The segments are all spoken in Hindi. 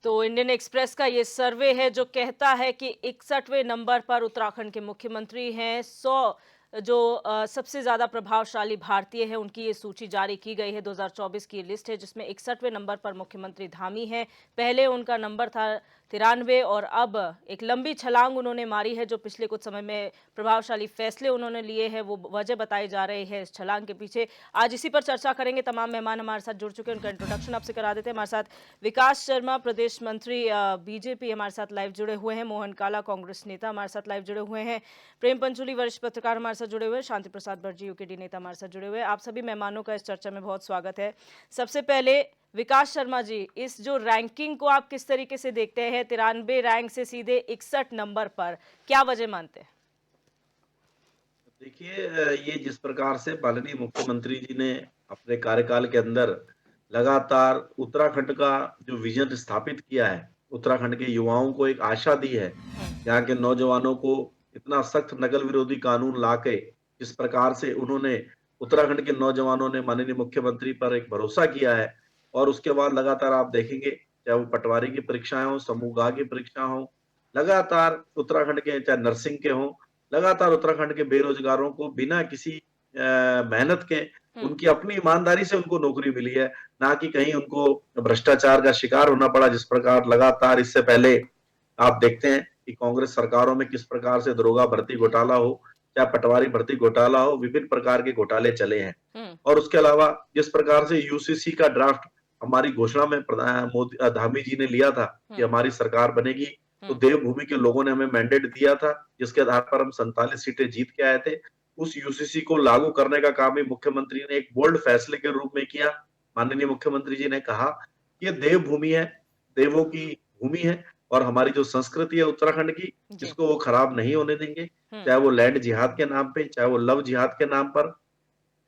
तो इंडियन एक्सप्रेस का ये सर्वे है जो कहता है कि 61वें नंबर पर उत्तराखंड के मुख्यमंत्री हैं। 100 जो सबसे ज्यादा प्रभावशाली भारतीय है उनकी ये सूची जारी की गई है। 2024 की लिस्ट है जिसमें 61वें नंबर पर मुख्यमंत्री धामी हैं। पहले उनका नंबर था 93 और अब एक लंबी छलांग उन्होंने मारी है। जो पिछले कुछ समय में प्रभावशाली फैसले उन्होंने लिए हैं वो वजह बताई जा रही है इस छलांग के पीछे। आज इसी पर चर्चा करेंगे। तमाम मेहमान हमारे साथ जुड़ चुके हैं, उनका इंट्रोडक्शन आपसे करा देते हैं। हमारे साथ विकास शर्मा प्रदेश मंत्री बीजेपी हमारे साथ लाइव जुड़े हुए हैं। मोहन काला कांग्रेस नेता हमारे साथ लाइव जुड़े हुए हैं। प्रेम पंचुली वरिष्ठ पत्रकार हमारे साथ जुड़े हुए हैं। शांति प्रसाद बर्जी यूकेडी नेता हमारे साथ जुड़े हुए हैं। आप सभी मेहमानों का इस चर्चा में बहुत स्वागत है। सबसे पहले विकास शर्मा जी, इस जो रैंकिंग को आप किस तरीके से देखते हैं? 93 रैंक से सीधे 61 नंबर पर, क्या वजह मानते हैं? देखिए, ये जिस प्रकार से माननीय मुख्यमंत्री जी ने अपने कार्यकाल के अंदर लगातार उत्तराखंड का जो विजन स्थापित किया है, उत्तराखंड के युवाओं को एक आशा दी है, यहाँ के नौजवानों को इतना सख्त नकल विरोधी कानून लाके जिस प्रकार से उन्होंने उत्तराखंड के नौजवानों ने माननीय मुख्यमंत्री पर एक भरोसा किया है और उसके बाद लगातार आप देखेंगे चाहे वो पटवारी की परीक्षाएं हो, समूह गा की परीक्षा हो, लगातार उत्तराखंड के चाहे नर्सिंग के हों, लगातार उत्तराखंड के बेरोजगारों को बिना किसी मेहनत के हम्म। उनकी अपनी ईमानदारी से उनको नौकरी मिली है, ना कि कहीं उनको भ्रष्टाचार का शिकार होना पड़ा। जिस प्रकार लगातार इससे पहले आप देखते हैं कि कांग्रेस सरकारों में किस प्रकार से दरोगा भर्ती घोटाला हो, चाहे पटवारी भर्ती घोटाला हो, विभिन्न प्रकार के घोटाले चले हैं। हम्म। और उसके अलावा जिस प्रकार से यूसीसी का ड्राफ्ट हमारी घोषणा में मोदी धामी जी ने लिया था कि हम्म। हमारी सरकार बनेगी, तो हम्म। देवभूमि के लोगों ने हमें मैंडेट दिया था, जिसके आधार पर हम 47 सीटें जीत के आए थे। उस यूसीसी को लागू करने का काम भी मुख्यमंत्री ने एक बोल्ड फैसले के रूप में किया। माननीय मुख्यमंत्री जी ने कहा कि ये देवभूमि है, देवों की भूमि है और हमारी जो संस्कृति है उत्तराखंड की, जी। इसको वो खराब नहीं होने देंगे। हम्म। चाहे वो लैंड जिहाद के नाम पे, चाहे वो लव जिहाद के नाम पर।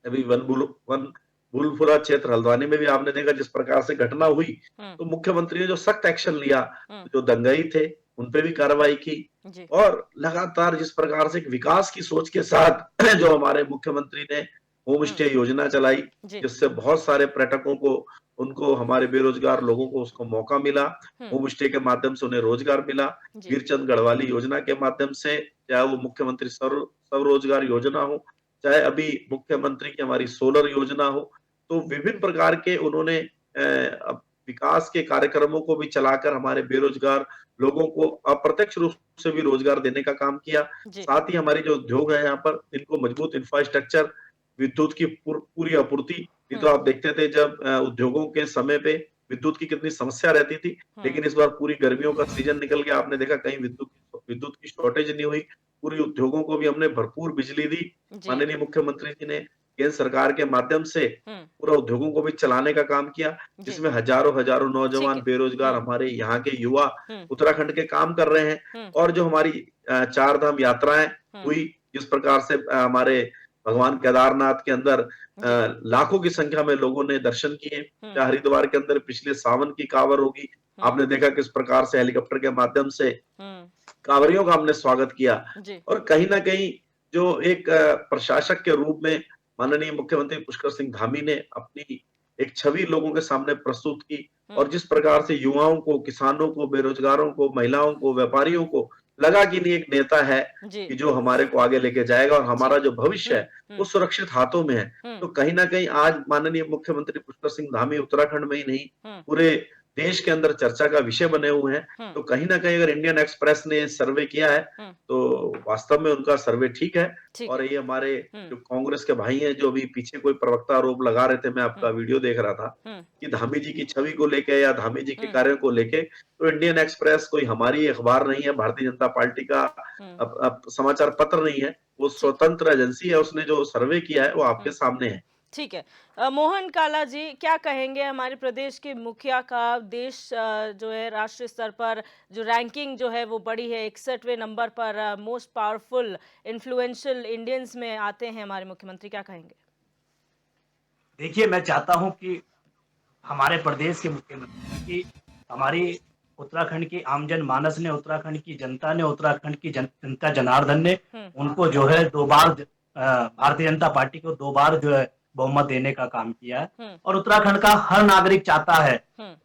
अभी वन बुलफुला क्षेत्र हल्द्वानी में भी आपने देखा जिस प्रकार से घटना हुई, हम्म। तो मुख्यमंत्री ने जो सख्त एक्शन लिया, हम्म। जो दंगाई थे उन पे भी कार्रवाई की जी। और लगातार जिस प्रकार से एक विकास की सोच के साथ जो हमारे मुख्यमंत्री ने होम हम्म। स्टे योजना चलाई, जी। जिससे बहुत सारे पर्यटकों को, उनको, हमारे बेरोजगार लोगों को उसको मौका मिला। हम्म। होम स्टे के माध्यम से उन्हें रोजगार मिला। जी। वीरचंद गढ़वाली योजना के माध्यम से, चाहे वो मुख्यमंत्री स्वरोजगार योजना हो, चाहे अभी मुख्यमंत्री की हमारी सोलर योजना हो, तो विभिन्न प्रकार के उन्होंने विकास के कार्यक्रमों को भी चलाकर हमारे बेरोजगार लोगों को अप्रत्यक्ष रूप से भी रोजगार देने का काम किया। जी। साथ ही हमारी जो उद्योग है यहाँ पर, इनको मजबूत इंफ्रास्ट्रक्चर, विद्युत की पूरी आपूर्ति। नहीं तो हम्म। आप देखते थे जब उद्योगों के समय पे विद्युत की कितनी समस्या रहती थी, हम्म। लेकिन इस बार पूरी गर्मियों का सीजन निकल गया, आपने देखा कहीं विद्युत की शॉर्टेज नहीं हुई। पूरी उद्योगों को भी हमने भरपूर बिजली दी। जी। माननीय मुख्यमंत्री जी ने केंद्र सरकार के माध्यम से हम्म। पूरा उद्योगों को भी चलाने का काम किया, जी। जिसमें हजारों हजारों ठीक नौजवान है। बेरोजगार हम्म। हमारे यहाँ के युवा हम्म। उत्तराखंड के काम कर रहे हैं। हम्म। और जो हमारी चार धाम यात्राएं हम्म। हुई, जिस प्रकार से हमारे भगवान केदारनाथ के अंदर जी। लाखों की संख्या में लोगों ने दर्शन किए। हम्म। चाहे हरिद्वार के अंदर पिछले सावन की कांवर होगी, हम्म। आपने देखा किस प्रकार से हेलीकॉप्टर के माध्यम से हम्म। कांवरियों का हमने स्वागत किया। जी। और कहीं न कहीं जो एक प्रशासक के रूप में माननीय मुख्यमंत्री पुष्कर सिंह धामी ने अपनी एक छवि लोगों के सामने प्रस्तुत की और हम्म। जिस प्रकार से युवाओं को, किसानों को, बेरोजगारों को, महिलाओं को, व्यापारियों को लगा कि नहीं, एक नेता है जी। कि जो हमारे को आगे लेके जाएगा और हमारा ठीक है। जो भविष्य है वो हम्म। सुरक्षित हाथों में है। हम्म। तो कहीं न कहीं आज माननीय मुख्यमंत्री पुष्कर सिंह धामी उत्तराखंड में ही नहीं, हम्म। पूरे देश के अंदर चर्चा का विषय बने हुए हैं। हम्म। तो कहीं न कहीं अगर इंडियन एक्सप्रेस ने सर्वे किया है, हम्म। तो वास्तव में उनका सर्वे ठीक है। ठीक और है। ये हमारे हम्म। जो कांग्रेस के भाई हैं, जो अभी पीछे कोई प्रवक्ता आरोप लगा रहे थे, मैं आपका हम्म। वीडियो देख रहा था हम्म। कि धामी जी की छवि को लेके या धामी जी के हम्म। कार्यों को लेके, तो इंडियन एक्सप्रेस कोई हमारी अखबार नहीं है, भारतीय जनता पार्टी का हम्म। अब समाचार पत्र नहीं है, वो ठीक है। स्वतंत्र एजेंसी है। उसने जो सर्वे किया है वो आपके हम्म। सामने है। ठीक है। मोहन काला जी, क्या कहेंगे हमारे प्रदेश के मुखिया का देश जो है राष्ट्रीय स्तर पर जो रैंकिंग जो है वो बड़ी है, 61वें नंबर पर मोस्ट पावरफुल इन्फ्लुएंशियल इंडियंस में आते हैं हमारे मुख्यमंत्री, क्या कहेंगे? देखिए, मैं चाहता हूं कि हमारे प्रदेश के मुख्यमंत्री की, हमारी उत्तराखंड की आम जनमानस ने, उत्तराखंड की जनता ने, उत्तराखंड की जनता जनार्दन ने हम्म। उनको जो है 2 बार भारतीय जनता पार्टी को 2 बार जो है बहुमत देने का काम किया है। हम्म। और उत्तराखंड का हर नागरिक चाहता है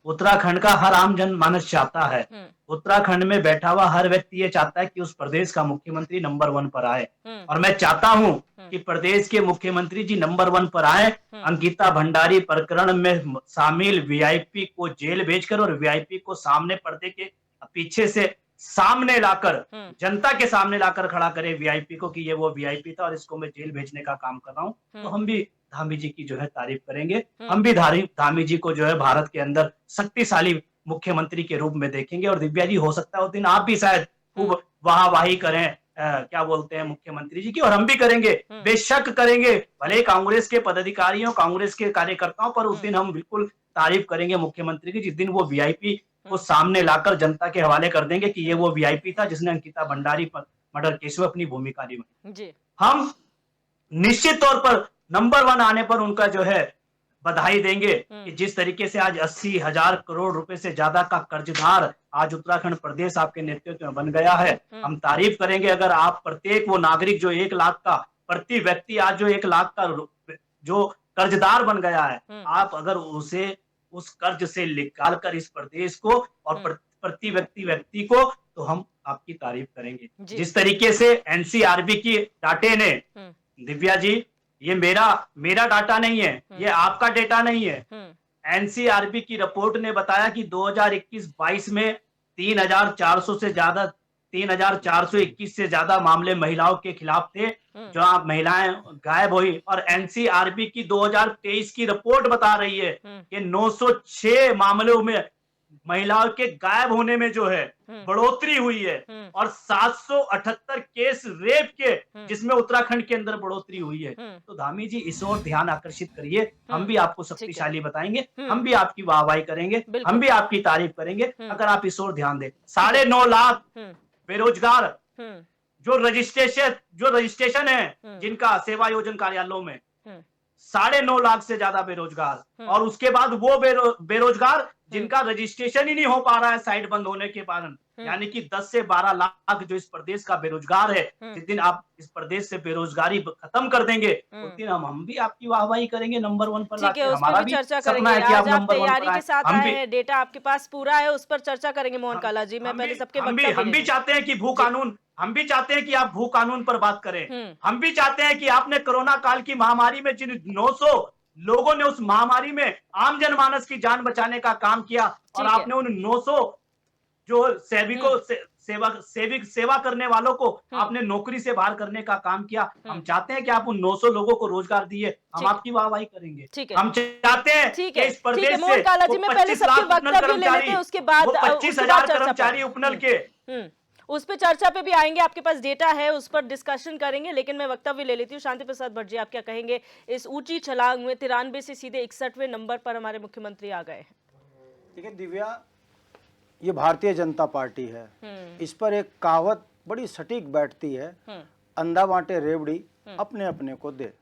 उत्तराखंड का हर आम जन मानस चाहता है, उत्तराखंड में बैठा हुआ हर व्यक्ति ये चाहता है कि उस प्रदेश का मुख्यमंत्री नंबर 1 पर आए। और मैं चाहता हूं कि प्रदेश के मुख्यमंत्री जी नंबर 1 पर आए। अंकिता भंडारी प्रकरण में शामिल वीआईपी को जेल भेजकर और वीआईपी को सामने पर्दे के पीछे से सामने लाकर, जनता के सामने लाकर खड़ा करे वीआईपी को कि ये वो वीआईपी था और इसको मैं जेल भेजने का काम कर रहा हूं। तो हम भी धामी जी की जो है तारीफ करेंगे। हम भी धामी जी को जो है भारत के अंदर शक्तिशाली मुख्यमंत्री के रूप में देखेंगे। और दिव्या जी, हो सकता है उस दिन आप भी शायद खूब वाहवाही करें, क्या बोलते हैं, मुख्यमंत्री जी की, और हम भी करेंगे, बेशक करेंगे। भले कांग्रेस के पदाधिकारियों, कांग्रेस के कार्यकर्ताओं, पर उस दिन हम बिल्कुल तारीफ करेंगे मुख्यमंत्री की, जिस दिन वो वीआईपी को सामने लाकर जनता के हवाले कर देंगे कि ये वो वीआईपी था जिसने अंकिता भंडारी पर मर्डर केस में अपनी भूमिका निभाई। हम निश्चित तौर पर नंबर 1 आने पर उनका जो है बधाई देंगे कि जिस तरीके से आज 80,000 करोड़ रुपए से ज्यादा का कर्जदार आज उत्तराखंड प्रदेश आपके नेतृत्व में बन गया है। हम तारीफ करेंगे अगर आप प्रत्येक वो नागरिक जो 1 लाख का प्रति व्यक्ति आज जो 1 लाख का जो कर्जदार बन गया है, आप अगर उसे उस कर्ज से निकाल कर इस प्रदेश को और प्रति व्यक्ति को, तो हम आपकी तारीफ करेंगे। जिस तरीके से एनसीआरबी की डाटे ने, दिव्या जी, ये मेरा डाटा नहीं है, ये आपका डेटा नहीं है। एनसीआरबी की रिपोर्ट ने बताया कि 2021-22 में 3,421 से ज्यादा मामले महिलाओं के खिलाफ थे, जहां महिलाएं गायब हुई। और एनसीआरबी की 2023 की रिपोर्ट बता रही है कि 906 मामलों में महिलाओं के गायब होने में जो है बढ़ोतरी हुई है, और 778 केस रेप के जिसमें उत्तराखंड के अंदर बढ़ोतरी हुई है। तो धामी जी, इस ओर ध्यान आकर्षित करिए। हम भी आपको शक्तिशाली बताएंगे, हम भी आपकी वाहवाही करेंगे, हम भी आपकी तारीफ करेंगे अगर आप इस ओर ध्यान दें। 9.5 लाख बेरोजगार जो रजिस्ट्रेशन है जिनका सेवा योजन कार्यालयों में, 9.5 लाख से ज्यादा बेरोजगार, और उसके बाद वो बेरोजगार जिनका रजिस्ट्रेशन ही नहीं हो पा रहा है साइट बंद होने के कारण, यानी कि 10 से 12 लाख जो इस प्रदेश का बेरोजगार है। जिस दिन आप इस प्रदेश से बेरोजगारी खत्म कर देंगे, उस दिन हम भी आपकी वाहवाही करेंगे नंबर 1 पर लाके। हमारा भी चर्चा सपना है कि आप नंबर 1 पर आए। के साथ आए हैं, डेटा आपके पास पूरा है, उस पर चर्चा करेंगे। मोहन काला जी, मैं पहले सबके हम भी चाहते हैं कि हम भी चाहते हैं कि आप भू कानून पर बात करें। हम भी चाहते हैं कि आपने कोरोना काल की महामारी में जिन 900 लोगों ने उस महामारी में आम जनमानस की जान बचाने का काम किया, और आपने उन 900 जो सेवा करने वालों को आपने नौकरी से बाहर करने का काम किया। हम चाहते हैं कि आप उन 900 लोगों को रोजगार दिए, हम आपकी वाहवाही करेंगे। हम चाहते हैं कि इस प्रदेश से 25 लाख उपनल कर्मचारी, उसके बाद 25,000 कर्मचारी उपनल के, उस पे चर्चा पे भी आएंगे। आपके पास डेटा है, उस पर डिस्कशन करेंगे, लेकिन मैं वक्तव्य ले लेती हूँ। शांति प्रसाद भट्ट जी, आप क्या कहेंगे? इस ऊंची छलांग में 93 से सीधे 61वें नंबर पर हमारे मुख्यमंत्री आ गए हैं। ठीक है दिव्या, ये भारतीय जनता पार्टी है, इस पर एक कहावत बड़ी सटीक बैठती है, अंधा बांटे रेवड़ी अपने अपने को दे।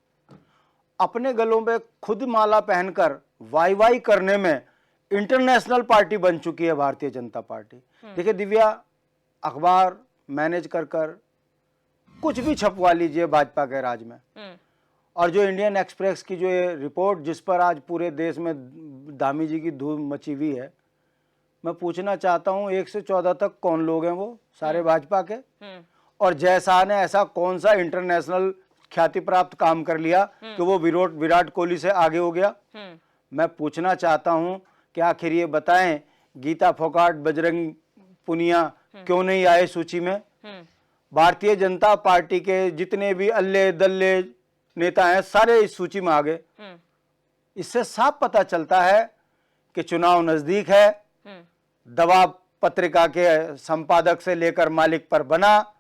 अपने गलों में खुद माला पहनकर वाई वाई करने में इंटरनेशनल पार्टी बन चुकी है भारतीय जनता पार्टी। देखिए दिव्या, अखबार मैनेज कर कुछ भी छपवा लीजिए भाजपा के राज में, और जो इंडियन एक्सप्रेस की जो ये रिपोर्ट जिस पर आज पूरे देश में धामी जी की धूम मची हुई है, मैं पूछना चाहता हूं 1 से 14 तक कौन लोग हैं वो सारे भाजपा के, और जयशाह ने ऐसा कौन सा इंटरनेशनल ख्याति प्राप्त काम कर लिया कि वो विराट कोहली से आगे हो गया। मैं पूछना चाहता हूं कि आखिर ये बताएं, गीता फोगाट, बजरंग पुनिया क्यों नहीं आए सूची में? भारतीय जनता पार्टी के जितने भी अल्ले दल्ले नेता हैं सारे इस सूची में आ गए। इससे साफ पता चलता है कि चुनाव नजदीक है, दबाव पत्रिका के संपादक से लेकर मालिक पर बना,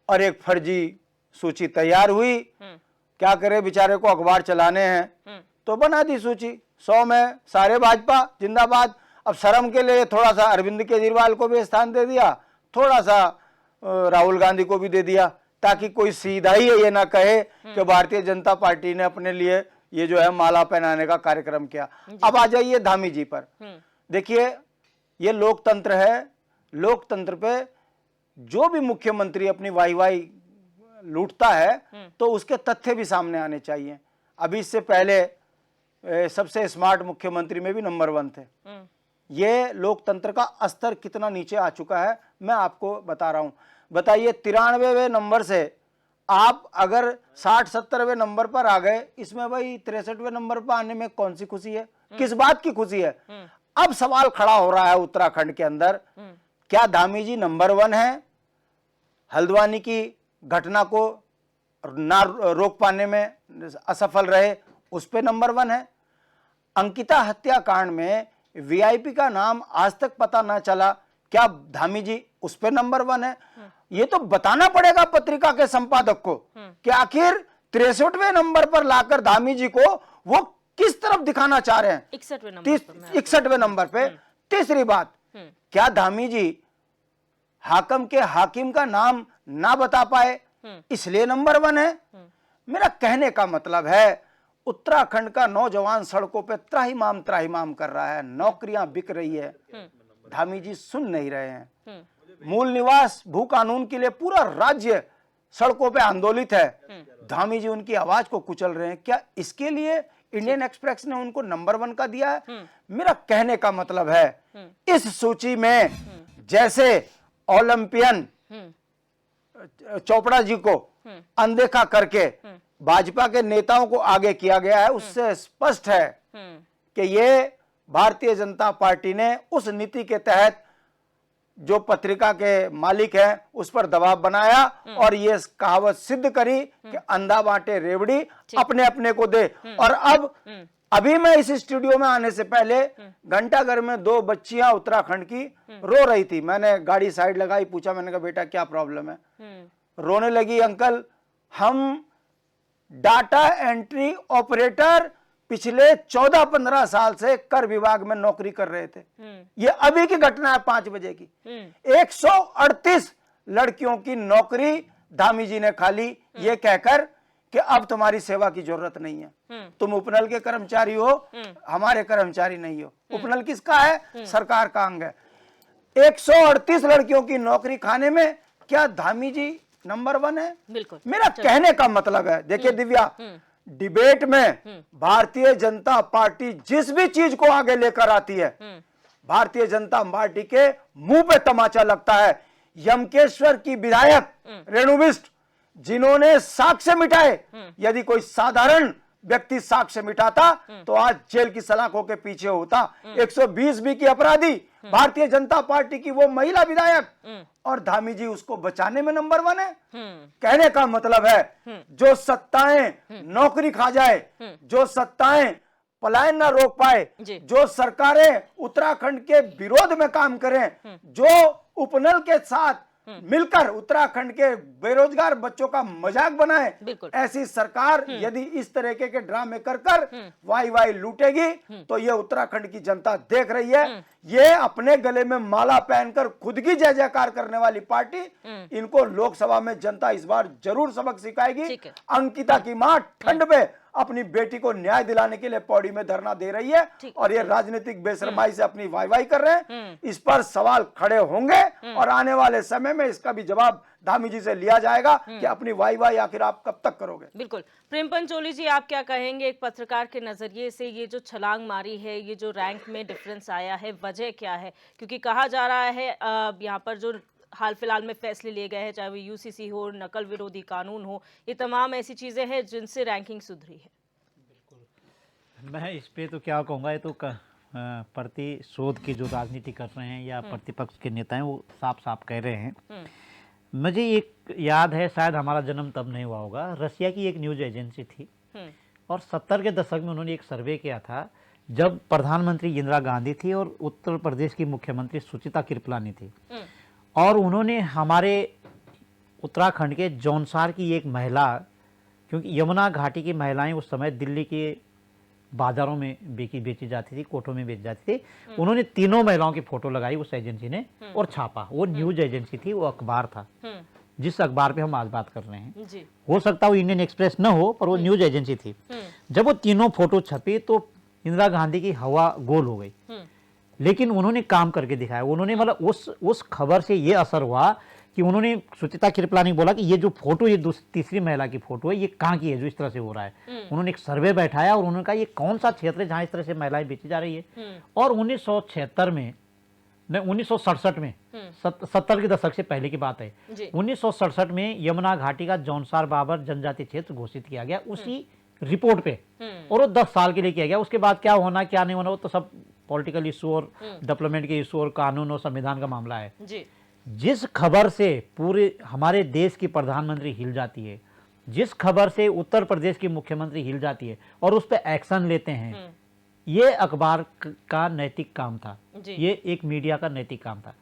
और एक फर्जी सूची तैयार हुई। क्या करे, बेचारे को अखबार चलाने हैं तो बना दी सूची। 100 में सारे भाजपा जिंदाबाद। अब शर्म के लिए थोड़ा सा अरविंद केजरीवाल को भी स्थान दे दिया, थोड़ा सा राहुल गांधी को भी दे दिया, ताकि कोई सीधा ही ये ना कहे कि भारतीय जनता पार्टी ने अपने लिए ये जो है माला पहनाने का कार्यक्रम किया। अब आ जाइए धामी जी पर। देखिए, ये लोकतंत्र है, लोकतंत्र पे जो भी मुख्यमंत्री अपनी वाई लूटता है तो उसके तथ्य भी सामने आने चाहिए। अभी इससे पहले सबसे स्मार्ट मुख्यमंत्री में भी नंबर 1 थे, ये लोकतंत्र का स्तर कितना नीचे आ चुका है मैं आपको बता रहा हूं। बताइए 93वें नंबर से आप अगर 60-70वें नंबर पर आ गए, इसमें भाई 63वें नंबर पर आने में कौन सी खुशी है, किस बात की खुशी है? अब सवाल खड़ा हो रहा है उत्तराखंड के अंदर, क्या धामी जी नंबर 1 है? हल्द्वानी की घटना को ना रोक पाने में असफल रहे, उस पे नंबर 1 है। अंकिता हत्याकांड में वीआईपी का नाम आज तक पता ना चला, क्या धामी जी उस पे नंबर 1 है? ये तो बताना पड़ेगा पत्रिका के संपादक को कि आखिर 63वें नंबर पर लाकर धामी जी को वो किस तरफ दिखाना चाह रहे हैं। 61वें नंबर पे। तीसरी बात, क्या धामी जी हाकिम का नाम ना बता पाए इसलिए नंबर 1 है? मेरा कहने का मतलब है उत्तराखंड का नौजवान सड़कों पे त्राहिमाम कर रहा है, नौकरियां बिक रही है, धामी जी सुन नहीं रहे हैं। मूल निवास भू कानून के लिए पूरा राज्य सड़कों पे आंदोलित है, धामी जी उनकी आवाज को कुचल रहे हैं। क्या इसके लिए इंडियन एक्सप्रेस ने उनको नंबर 1 का दिया है? मेरा कहने का मतलब है इस सूची में जैसे ओलंपियन चोपड़ा जी को अनदेखा करके भाजपा के नेताओं को आगे किया गया है, उससे स्पष्ट है कि ये भारतीय जनता पार्टी ने उस नीति के तहत जो पत्रिका के मालिक हैं उस पर दबाव बनाया और ये कहावत सिद्ध करी कि अंधा बांटे रेवड़ी, अपने अपने को दे। और अब अभी मैं इस स्टूडियो में आने से पहले घंटाघर में 2 बच्चियां उत्तराखंड की रो रही थी। मैंने गाड़ी साइड लगाई, पूछा, मैंने कहा बेटा क्या प्रॉब्लम है? रोने लगी, अंकल हम डाटा एंट्री ऑपरेटर पिछले 14-15 साल से कर विभाग में नौकरी कर रहे थे। ये अभी की घटना है 5 बजे की। 138 लड़कियों की नौकरी धामी जी ने खाली, ये कहकर कि अब तुम्हारी सेवा की जरूरत नहीं है, तुम उपनल के कर्मचारी हो, हमारे कर्मचारी नहीं हो। उपनल किसका है? सरकार का अंग है। 138 लड़कियों की नौकरी खाने में क्या धामी जी नंबर 1 है? बिल्कुल। मेरा कहने का मतलब है, देखिए दिव्या, डिबेट में भारतीय जनता पार्टी जिस भी चीज को आगे लेकर आती है, भारतीय जनता पार्टी के मुंह पे तमाचा लगता है। यमकेश्वर की विधायक रेणु बिष्ट जिन्होंने साक्ष्य मिटाए, यदि कोई साधारण व्यक्ति साक्ष्य मिटाता तो आज जेल की सलाखों के पीछे होता। 120 बी की अपराधी भारतीय जनता पार्टी की वो महिला विधायक, और धामी जी उसको बचाने में नंबर 1 है। कहने का मतलब है जो सत्ताएं नौकरी खा जाए, जो सत्ताएं पलायन ना रोक पाए, जो सरकारें उत्तराखंड के विरोध में काम करें, जो उपनल के साथ मिलकर उत्तराखंड के बेरोजगार बच्चों का मजाक बनाए, ऐसी सरकार यदि इस तरह के ड्रामे कर वाई लूटेगी तो ये उत्तराखंड की जनता देख रही है। ये अपने गले में माला पहनकर खुद की जय जयकार करने वाली पार्टी, इनको लोकसभा में जनता इस बार जरूर सबक सिखाएगी। अंकिता की मां ठंड में अपनी बेटी को न्याय दिलाने के लिए पौड़ी में धरना दे रही है और ये राजनीतिक बेशर्माई से अपनी वाई कर रहे हैं। इस पर सवाल खड़े होंगे और आने वाले समय में इसका भी जवाब धामी जी से लिया जाएगा कि अपनी वाई आखिर आप कब तक करोगे। बिल्कुल। प्रेम पंचोली जी, आप क्या कहेंगे एक पत्रकार के नजरिए से, ये जो छलांग मारी है, ये जो रैंक में डिफरेंस आया है, वजह क्या है? क्योंकि कहा जा रहा है यहाँ पर जो हाल फिलहाल में फैसले लिए गए हैं, चाहे वो यूसीसी हो, नकल विरोधी कानून हो, ये तमाम ऐसी चीजें हैं जिनसे रैंकिंग सुधरी है। बिल्कुल, मैं इस पे तो क्या कहूँगा, ये तो प्रतिशोध की जो राजनीति कर रहे हैं या प्रतिपक्ष के नेता हैं वो साफ साफ कह रहे हैं। मुझे एक याद है, शायद हमारा जन्म तब नहीं हुआ होगा, रशिया की एक न्यूज एजेंसी थी और 70 के दशक में उन्होंने एक सर्वे किया था जब प्रधानमंत्री इंदिरा गांधी थी और उत्तर प्रदेश की मुख्यमंत्री सुचिता कृपलानी थी, और उन्होंने हमारे उत्तराखंड के जौनसार की एक महिला, क्योंकि यमुना घाटी की महिलाएं उस समय दिल्ली के बाजारों में बेची जाती थी, कोठों में बेची जाती थी, उन्होंने तीनों महिलाओं की फोटो लगाई उस एजेंसी ने और छापा। वो न्यूज एजेंसी थी, वो अखबार था जिस अखबार पे हम आज बात कर रहे हैं जी। हो सकता है वो इंडियन एक्सप्रेस न हो, पर वो न्यूज एजेंसी थी। जब वो तीनों फोटो छपी तो इंदिरा गांधी की हवा गोल हो गई, लेकिन उन्होंने काम करके दिखाया। उन्होंने मतलब उस खबर से ये असर हुआ कि उन्होंने सुचिता कृपलानी बोला कि ये जो फोटो, ये तीसरी महिला की फोटो है, ये कहाँ की है जो इस तरह से हो रहा है। उन्होंने एक सर्वे बैठाया और उन्होंने कहा ये कौन सा क्षेत्र है जहाँ इस तरह से महिलाएं बेची जा रही है। और 1976 में, नहीं 1967 में, 70 के दशक से पहले की बात है, 1967 में यमुना घाटी का जौनसार बाबर जनजातीय क्षेत्र घोषित किया गया उसी रिपोर्ट पे, और वो 10 साल के लिए किया गया। उसके बाद क्या होना क्या नहीं होना वो तो सब पॉलिटिकल इशू और डेवलपमेंट के इशू और कानून और संविधान का मामला है। जिस खबर से पूरे हमारे देश की प्रधानमंत्री हिल जाती है, जिस खबर से उत्तर प्रदेश की मुख्यमंत्री हिल जाती है और उस पर एक्शन लेते हैं, ये अखबार का नैतिक काम था, ये एक मीडिया का नैतिक काम था।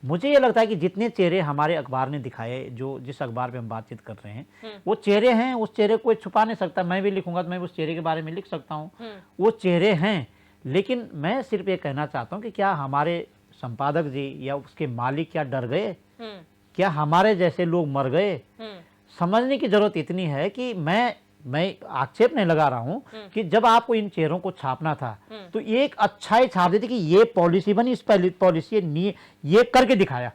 मुझे ये लगता है कि जितने चेहरे हमारे अखबार ने दिखाए, जो जिस अखबार पे हम बातचीत कर रहे हैं, वो चेहरे हैं, उस चेहरे को कोई छुपा नहीं सकता। मैं भी लिखूंगा तो मैं उस चेहरे के बारे में लिख सकता हूँ, वो चेहरे हैं। लेकिन मैं सिर्फ ये कहना चाहता हूँ कि क्या हमारे संपादक जी या उसके मालिक क्या डर गए? क्या हमारे जैसे लोग मर गए? समझने की जरूरत इतनी है कि मैं आक्षेप नहीं लगा रहा हूं कि जब आपको इन चेहरों को छापना था तो एक अच्छा ही छाप देते कि ये पॉलिसी बनी, इस पॉलिसी ये करके दिखाया।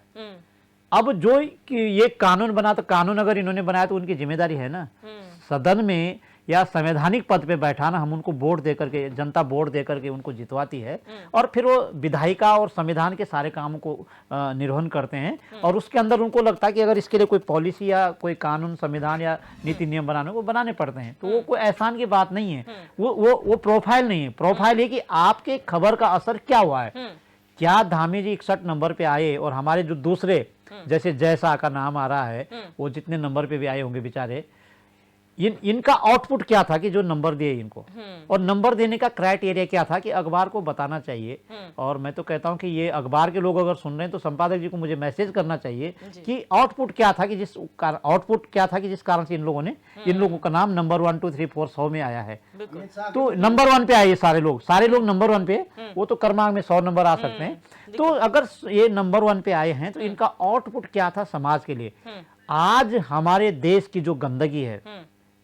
अब जो कि ये कानून बना, तो कानून अगर इन्होंने बनाया तो उनकी जिम्मेदारी है ना। सदन में या संवैधानिक पद पे बैठाना, हम उनको वोट दे करके, जनता वोट दे करके उनको जितवाती है, और फिर वो विधायिका और संविधान के सारे कामों को निर्वहन करते हैं, और उसके अंदर उनको लगता है कि अगर इसके लिए कोई पॉलिसी या कोई कानून, संविधान या नीति नियम बनाने वो बनाने पड़ते हैं। तो वो कोई एहसान की बात नहीं है, वो प्रोफाइल नहीं है। प्रोफाइल है कि आपके खबर का असर क्या हुआ है। क्या धामी जी 61 नंबर पे आए और हमारे जो दूसरे जैसे जैसा का नाम आ रहा है, वो जितने नंबर पे भी आए होंगे बेचारे, इनका आउटपुट क्या था कि जो नंबर दिए इनको, और नंबर देने का क्राइटेरिया क्या था कि अखबार को बताना चाहिए। और मैं तो कहता हूं कि ये अखबार के लोग अगर सुन रहे हैं तो संपादक जी को मुझे मैसेज करना चाहिए कि आउटपुट क्या था कि जिस कारण से इन लोगों का नाम नंबर 1 2 3 4 100 में आया है। तो नंबर 1 पे आए सारे लोग नंबर 1 पे, वो तो क्रमांक में 100 नंबर आ सकते हैं। तो अगर ये नंबर 1 पे आए हैं तो इनका आउटपुट क्या था समाज के लिए। आज हमारे देश की जो गंदगी है,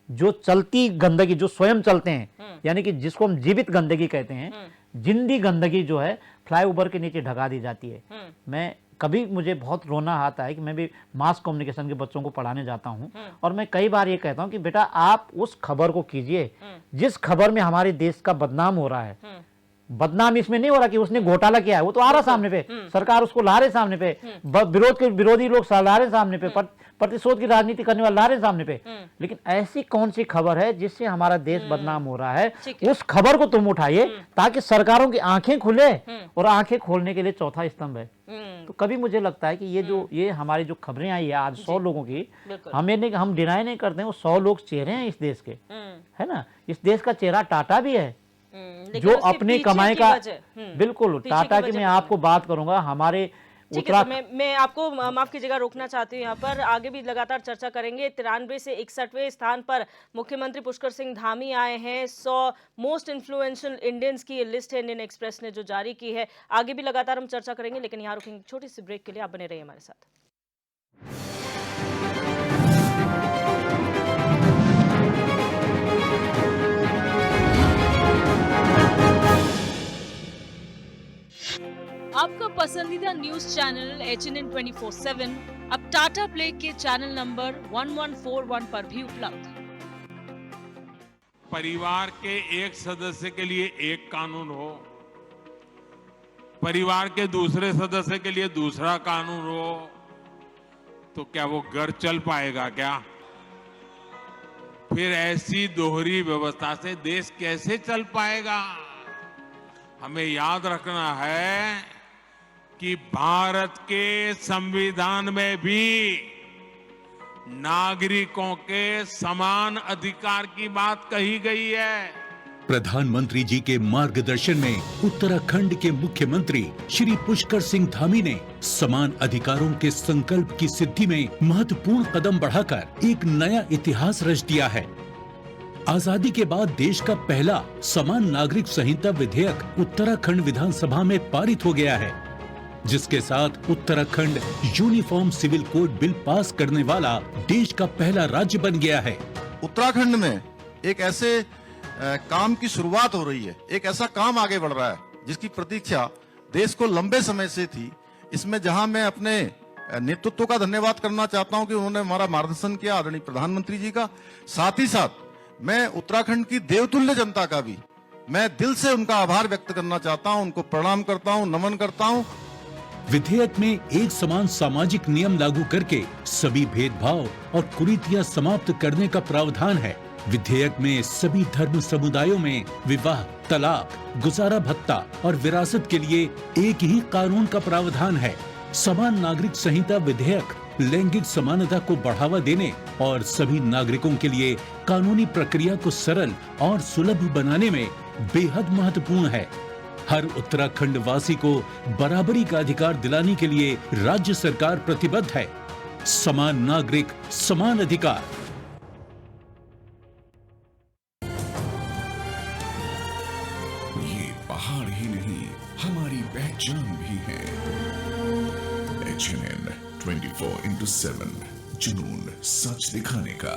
जो चलती गंदगी, जो स्वयं चलते हैं, यानी कि जिसको हम जीवित गंदगी कहते हैं, जिंदी गंदगी जो है फ्लाईओवर के नीचे ढका दी जाती है। मैं कभी मुझे बहुत रोना आता है कि मैं भी मास कम्युनिकेशन के बच्चों को पढ़ाने जाता हूं, और मैं कई बार ये कहता हूं कि बेटा आप उस खबर को कीजिए जिस खबर में हमारे देश का बदनाम हो रहा है। बदनाम इसमें नहीं हो रहा कि उसने घोटाला किया है, वो तो आ रहा सामने पे, सरकार उसको ला रहे सामने पे, विरोधी लोग ला रहे सामने पे, प्रतिशोध की राजनीति करने वाले ला रहे सामने पे। लेकिन ऐसी कौन सी खबर है जिससे हमारा देश बदनाम हो रहा है? उस खबर को तुम उठाइए ताकि सरकारों की आंखें खुले, और आंखें खोलने के लिए चौथा स्तंभ है। तो कभी मुझे लगता है कि ये हमारी जो खबरें आई है आज 100 लोगों की, हम डिनाई नहीं करते हैं, वो 100 लोग चेहरे हैं इस देश के, है ना। इस देश का चेहरा टाटा भी है, जो अपनी कमाई का, बिल्कुल टाटा की मैं आपको बात करूंगा। हमारे ठीक है, तो मैं आपको माफ कीजिएगा रोकना चाहती हूँ यहाँ पर। आगे भी लगातार चर्चा करेंगे। 93 से 61वें स्थान पर मुख्यमंत्री पुष्कर सिंह धामी आए हैं। 100 मोस्ट इन्फ्लुएंशियल इंडियंस की ये लिस्ट है इंडियन एक्सप्रेस ने जो जारी की है। आगे भी लगातार हम चर्चा करेंगे, लेकिन यहाँ रुकेंगे छोटी सी ब्रेक के लिए। आप बने रहिए हमारे साथ। आपका पसंदीदा न्यूज चैनल HNN 24/7 अब टाटा प्ले के चैनल नंबर 1141 पर भी उपलब्ध। परिवार के एक सदस्य के लिए एक कानून हो, परिवार के दूसरे सदस्य के लिए दूसरा कानून हो, तो क्या वो घर चल पाएगा क्या? फिर ऐसी दोहरी व्यवस्था से देश कैसे चल पाएगा? हमें याद रखना है कि भारत के संविधान में भी नागरिकों के समान अधिकार की बात कही गई है। प्रधानमंत्री जी के मार्गदर्शन में उत्तराखंड के मुख्यमंत्री श्री पुष्कर सिंह धामी ने समान अधिकारों के संकल्प की सिद्धि में महत्वपूर्ण कदम बढ़ाकर एक नया इतिहास रच दिया है। आजादी के बाद देश का पहला समान नागरिक संहिता विधेयक उत्तराखंड विधानसभा में पारित हो गया है, जिसके साथ Uttarakhand uniform civil code bill pass करने वाला देश का पहला राज्य बन गया है। उत्तराखंड में एक ऐसे काम की शुरुआत हो रही है, एक ऐसा काम आगे बढ़ रहा है जिसकी प्रतीक्षा देश को लंबे समय से थी। इसमें जहां मैं अपने नेतृत्व का धन्यवाद करना चाहता हूं कि उन्होंने हमारा मार्गदर्शन किया, आदरणीय प्रधानमंत्री जी का। साथ ही साथ मैं उत्तराखंड की देवतुल्य जनता का भी मैं दिल से उनका आभार व्यक्त करना चाहता हूं, उनको प्रणाम करता हूं, नमन करता हूं। विधेयक में एक समान सामाजिक नियम लागू करके सभी भेदभाव और कुरीतियां समाप्त करने का प्रावधान है। विधेयक में सभी धर्म समुदायों में विवाह, तलाक, गुजारा भत्ता और विरासत के लिए एक ही कानून का प्रावधान है। समान नागरिक संहिता विधेयक लैंगिक समानता को बढ़ावा देने और सभी नागरिकों के लिए कानूनी प्रक्रिया को सरल और सुलभ बनाने में बेहद महत्वपूर्ण है। हर उत्तराखंड वासी को बराबरी का अधिकार दिलाने के लिए राज्य सरकार प्रतिबद्ध है। समान नागरिक, समान अधिकार। ये पहाड़ ही नहीं, हमारी पहचान भी है। HNN 24/7, जुनून सच दिखाने का।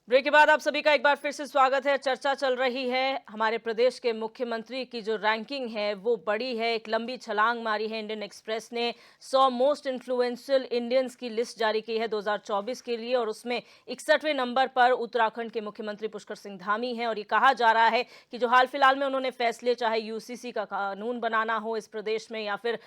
ब्रेक के बाद आप सभी का एक बार फिर से स्वागत है। चर्चा चल रही है हमारे प्रदेश के मुख्यमंत्री की जो रैंकिंग है वो बड़ी है। एक लंबी छलांग मारी है। इंडियन एक्सप्रेस ने 100 मोस्ट इन्फ्लुएंशियल इंडियंस की लिस्ट जारी की है 2024 के लिए, और उसमें 61वें नंबर पर उत्तराखंड के मुख्यमंत्री पुष्कर सिंह धामी हैं। और ये कहा जा रहा है कि जो हाल फिलहाल में उन्होंने फैसले, चाहे यूसीसी का कानून बनाना हो इस प्रदेश में या फिर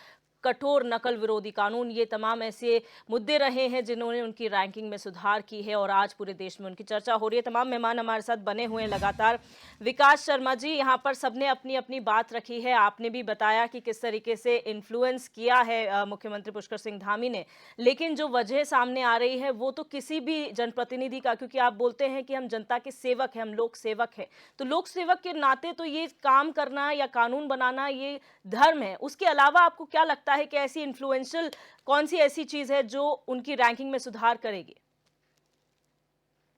कठोर नकल विरोधी कानून, ये तमाम ऐसे मुद्दे रहे हैं जिन्होंने उनकी रैंकिंग में सुधार की है और आज पूरे देश में उनकी चर्चा हो रही है। तमाम मेहमान हमारे साथ बने हुए हैं लगातार। विकास शर्मा जी, यहाँ पर सबने अपनी अपनी बात रखी है। आपने भी बताया कि किस तरीके से इन्फ्लुएंस किया है मुख्यमंत्री पुष्कर सिंह धामी ने, लेकिन जो वजह सामने आ रही है वो तो किसी भी जनप्रतिनिधि का, क्योंकि आप बोलते हैं कि हम जनता के सेवक हैं, हम लोक सेवक हैं, तो लोक सेवक के नाते तो ये काम करना या कानून बनाना ये धर्म है। उसके अलावा आपको क्या लगता है कि ऐसी इन्फ्लुएंशियल कौन सी ऐसी चीज है जो उनकी रैंकिंग में सुधार करेगी?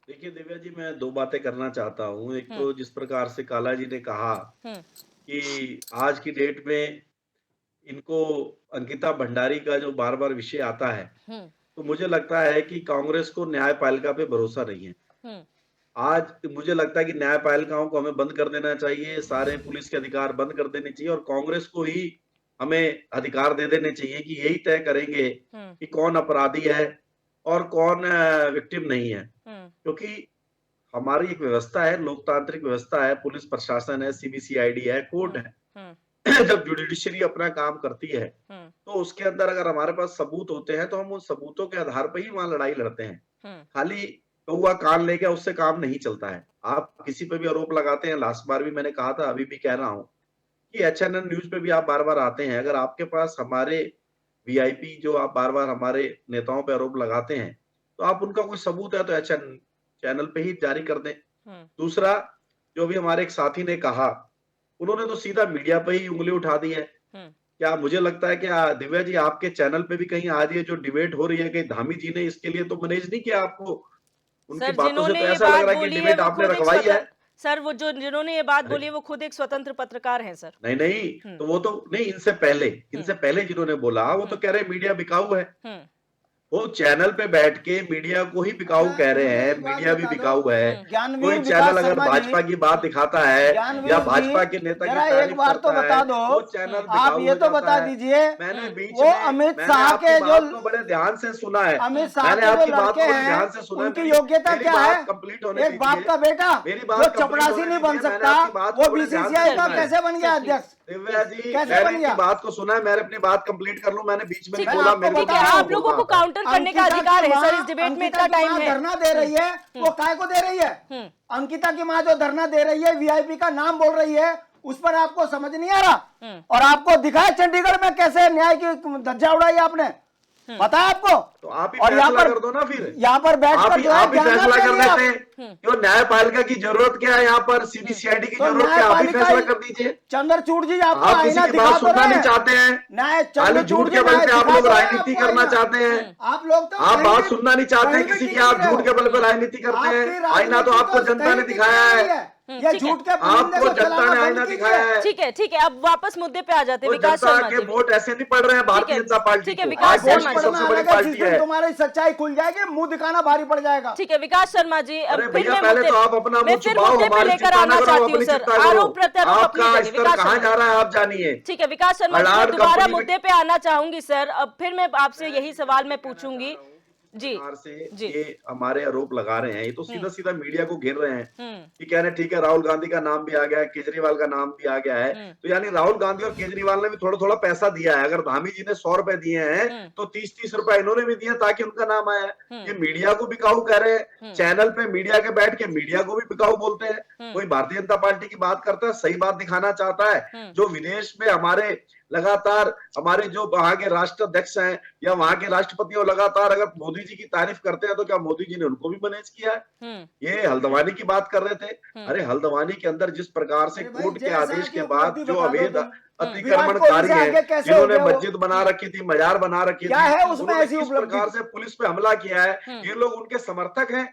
देखिए दिव्या जी, मैं दो बातें करना चाहता हूँ। एक तो जिस प्रकार से काला जी ने कहा कि आज की डेट में इनको अंकिता भंडारी का जो बार बार विषय आता है, तो मुझे लगता है कि कांग्रेस को न्यायपालिका पे भरोसा नहीं है। आज मुझे लगता है कि न्यायपालिकाओं को हमें बंद कर देना चाहिए, सारे पुलिस के अधिकार बंद कर देने चाहिए और कांग्रेस को ही हमें अधिकार दे देने चाहिए कि यही तय करेंगे कि कौन अपराधी है और कौन विक्टिम नहीं है। क्योंकि हमारी एक व्यवस्था है, लोकतांत्रिक व्यवस्था है, पुलिस प्रशासन है, सीबीसीआईडी है, कोर्ट है। जब जुडिशरी अपना काम करती है तो उसके अंदर अगर हमारे पास सबूत होते हैं तो हम उन सबूतों के आधार पर ही वहां लड़ाई लड़ते हैं। खाली कौवा कान ले गया उससे काम नहीं चलता है। आप किसी पे भी आरोप लगाते हैं, लास्ट बार भी मैंने कहा था, अभी भी कह रहा हूं कि HNN न्यूज पे भी आप बार बार आते हैं, अगर आपके पास हमारे वीआईपी जो आप बार बार हमारे नेताओं पे आरोप लगाते हैं तो आप उनका कोई सबूत है तो HNN चैनल पे ही जारी कर दें। दूसरा, जो भी हमारे एक साथी ने कहा, उन्होंने तो सीधा मीडिया पे ही उंगली उठा दी है। क्या मुझे लगता है कि दिव्या जी आपके चैनल पे भी कहीं आज ये जो डिबेट हो रही है कि धामी जी ने इसके लिए तो मैनेज नहीं किया आपको? उनकी बातों से तो ऐसा लग रहा है कि डिबेट आपने रखवाई है। सर वो जो जिन्होंने ये बात बोली है वो खुद एक स्वतंत्र पत्रकार हैं सर। नहीं तो वो तो नहीं, इनसे पहले जिन्होंने बोला वो तो कह रहे मीडिया बिकाऊ है। वो चैनल पे बैठ के मीडिया को ही बिकाऊ कह रहे हैं, मीडिया भी बिकाऊ है। कोई चैनल अगर भाजपा की बात दिखाता है या भाजपा के नेता की एक बार तो बता दो, आप ये तो बता दीजिए, मैंने बीच वो अमित शाह के जो बड़े ध्यान से सुना है, अमित शाह मैंने आपकी बात को ध्यान से सुना, उनकी योग्यता क्या है? कंप्लीट होने एक बाप का बेटा जो चपरासी नहीं बन सकता वो बीसीसीआई का कैसे बन गया अध्यक्ष? दिव्या जी, मैंने बात को सुना है, मैंने अपनी बात कंप्लीट कर लूं, मैंने बीच में नहीं बोला। मेरे को आप लोगों को काउंटर करने का अधिकार है सर, इस डिबेट में इतना टाइम है। धरना दे रही है वो काय को दे रही है? अंकिता की माँ जो धरना दे रही है, वीआईपी का नाम बोल रही है, उस पर आपको समझ नहीं आ रहा? और आपको दिखाया चंडीगढ़ में कैसे न्याय की धज्जा उड़ाई आपने, पता है आपको? तो आप ही और यहाँ फैसला पर कर दो ना, फिर यहाँ पर बैठकर आप ही फैसला कर लेते हैं। क्यों न्यायपालिका की जरूरत क्या है? यहाँ पर सीबीसीआईडी की जरूरत क्या? आप ही फैसला कर दीजिए। चंद्रचूड़ जी आपको आप किसी की बात सुनना नहीं चाहते हैं, खाली झूठ के बल पे आप लोग राजनीति करना चाहते हैं। आप लोग तो आप बात सुनना नहीं चाहते किसी की, आप झूठ के बल पे राजनीति करते हैं। आईना तो आपको जनता ने दिखाया है, ये ठीक है। झूठ के परिंदे आपको को जनता चलाना ने बंद आईना कीजिए। दिखाया है। ठीक है, अब वापस मुद्दे पे आ जाते हैं। तो विकास जनता शर्मा के जी, वोट ऐसे नहीं पड़ रहे हैं भारतीय जनता पार्टी ठीक है, को। विकास आज देश शर्मा की जी। सबसे बड़ी जिस पार्टी दिन है। तुम्हारी सच्चाई खुल जाएगी, मुंह दिखाना भारी पड़ जाएगा। ठीक है विकास शर्मा जी, अब अरे फिर भैया मैं पहले मुद्दे तो आप अपना मैं मुंह फिर छुपाओ, मुद्दे पे हमारी लेकर चिंता आना न करो, चाहती हूँ अपनी सर। चिंता करो। आरोप प्रत्यारोप अपनी आपका जगह। स्तर विकास कहाँ शर्मा जा रहा है आप जानिए। ठीक है विकास शर्मा जी, मैं अलार्ड दोबारा कंपनी में- मुद्दे पे आना चाहूंगी सर। अब फिर मैं आपसे यही सवाल मैं पूछूंगी जी सरकार से जी। ये हमारे आरोप लगा रहे हैं, ये तो सीधा सीधा मीडिया को घेर रहे हैं हम्म कि कह रहे हैं ठीक है राहुल गांधी का नाम भी आ गया है, केजरीवाल का नाम भी आ गया है, तो यानी राहुल गांधी और केजरीवाल ने भी थोड़ा थोड़ा पैसा दिया है। अगर धामी जी ने 100 रुपए दिए हैं तो 30-30 रुपए इन्होंने भी दिए ताकि उनका नाम आया है। ये मीडिया को बिकाऊ कह रहे हैं, चैनल पे मीडिया के बैठ के मीडिया को भी बिकाऊ बोलते हैं। कोई भारतीय जनता पार्टी की बात करता है, सही बात दिखाना चाहता है, जो विदेश में हमारे लगातार हमारे जो वहां के राष्ट्राध्यक्ष हैं या वहां के राष्ट्रपति हो लगातार अगर मोदी जी की तारीफ करते हैं तो क्या मोदी जी ने उनको भी मैनेज किया है? ये हल्द्वानी की बात कर रहे थे। अरे हल्द्वानी के अंदर जिस प्रकार से कोर्ट के आदेश के बाद जो अवैध अतिक्रमणकारी हैं, जिन्होंने मस्जिद बना रखी थी, मजार बना रखी क्या है थी, उसमें उन्होंने ऐसी किस उपलब्धि? प्रकार से पुलिस पे हमला किया है, ये लोग उनके समर्थक हैं।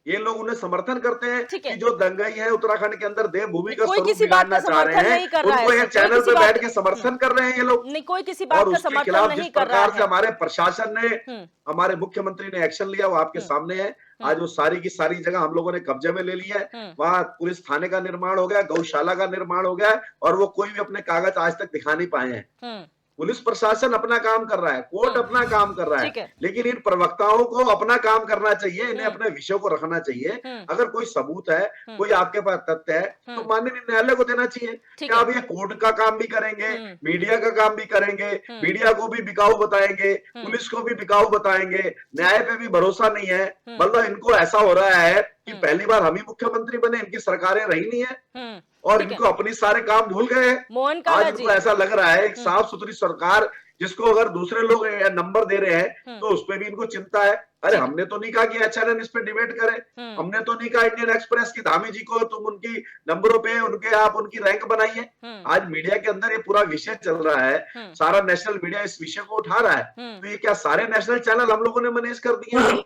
ये लोग उन्हें समर्थन करते हैं ठीक है। कि जो दंगाई है उत्तराखंड के अंदर देवभूमि का कोई स्वरूप किसी बात का बिगाड़ना चाह रहे समर्थन हैं, नहीं कर रहा है उनको ये सर, कोई चैनल किसी पे बात बैठ के समर्थन कर रहे हैं ये लोग। नहीं, कोई किसी और बात का उसके समर्थन खिलाफ जिस नहीं कर रहा प्रकार से है। हमारे प्रशासन ने हमारे मुख्यमंत्री ने एक्शन लिया वो आपके सामने है। आज वो सारी की सारी जगह हम लोगों ने कब्जे में ले ली है। वहां पुलिस थाने का निर्माण हो गया, गौशाला का निर्माण हो गया और वो कोई भी अपने कागज आज तक दिखा नहीं पाए हैं। पुलिस प्रशासन अपना काम कर रहा है, कोर्ट अपना काम कर रहा ठीक है, है। लेकिन इन प्रवक्ताओं को अपना काम करना चाहिए, इन्हें अपने विषयों को रखना चाहिए। अगर कोई सबूत है, कोई आपके पास तथ्य है, तो माननीय न्यायालय को देना चाहिए। ठीक क्या है। अब ये कोर्ट का काम भी करेंगे, मीडिया का काम भी करेंगे, मीडिया को भी बिकाऊ बताएंगे, पुलिस को भी बिकाऊ बताएंगे, न्याय पे भी भरोसा नहीं है। मतलब इनको ऐसा हो रहा है कि पहली बार हम ही मुख्यमंत्री बने, इनकी सरकारें रही नहीं है और ठीक है। इनको अपनी सारे काम भूल गए हैं। मोहन आज काला इनको जी, ऐसा लग रहा है एक साफ सुथरी सरकार जिसको अगर दूसरे लोग नंबर दे रहे हैं तो उस पे भी इनको चिंता है। अरे हमने तो नहीं कहा कि एचएनएन इस पे डिबेट करे, हमने तो नहीं कहा इंडियन एक्सप्रेस की धामी जी को तुम उनकी नंबरों पे उनके आप उनकी रैंक बनाइए। आज मीडिया के अंदर ये पूरा विषय चल रहा है, सारा नेशनल मीडिया इस विषय को उठा रहा है, तो ये क्या सारे नेशनल चैनल हम लोगों ने मैनेज कर दिए हैं?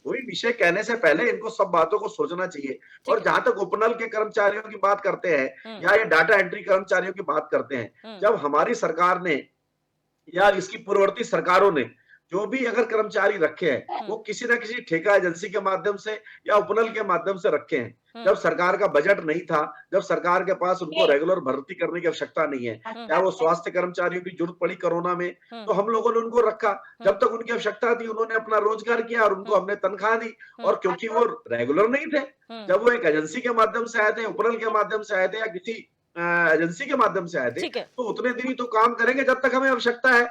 कोई विषय कहने से पहले इनको सब बातों को सोचना चाहिए। और जहां तक उपनल के कर्मचारियों की बात करते हैं या ये डाटा एंट्री कर्मचारियों की बात करते हैं, जब हमारी सरकार ने या इसकी पूर्ववर्ती सरकारों ने जो भी अगर कर्मचारी रखे हैं वो किसी न किसी ठेका एजेंसी के माध्यम से या उपनल के माध्यम से रखे हैं। जब सरकार का बजट नहीं था, जब सरकार के पास उनको रेगुलर भर्ती करने की आवश्यकता नहीं है, या वो स्वास्थ्य कर्मचारियों की जरूरत पड़ी कोरोना में तो हम लोगों ने उनको रखा। जब तक उनकी आवश्यकता थी उन्होंने अपना रोजगार किया और उनको हमने तनख्वाह दी। और क्योंकि वो रेगुलर नहीं थे, जब वो एक एजेंसी के माध्यम से आए थे, उपनल के माध्यम से आए थे या किसी एजेंसी के माध्यम से आए थे, ठीक है। तो उतने दिन ही तो काम करेंगे जब तक हमें आवश्यकता है।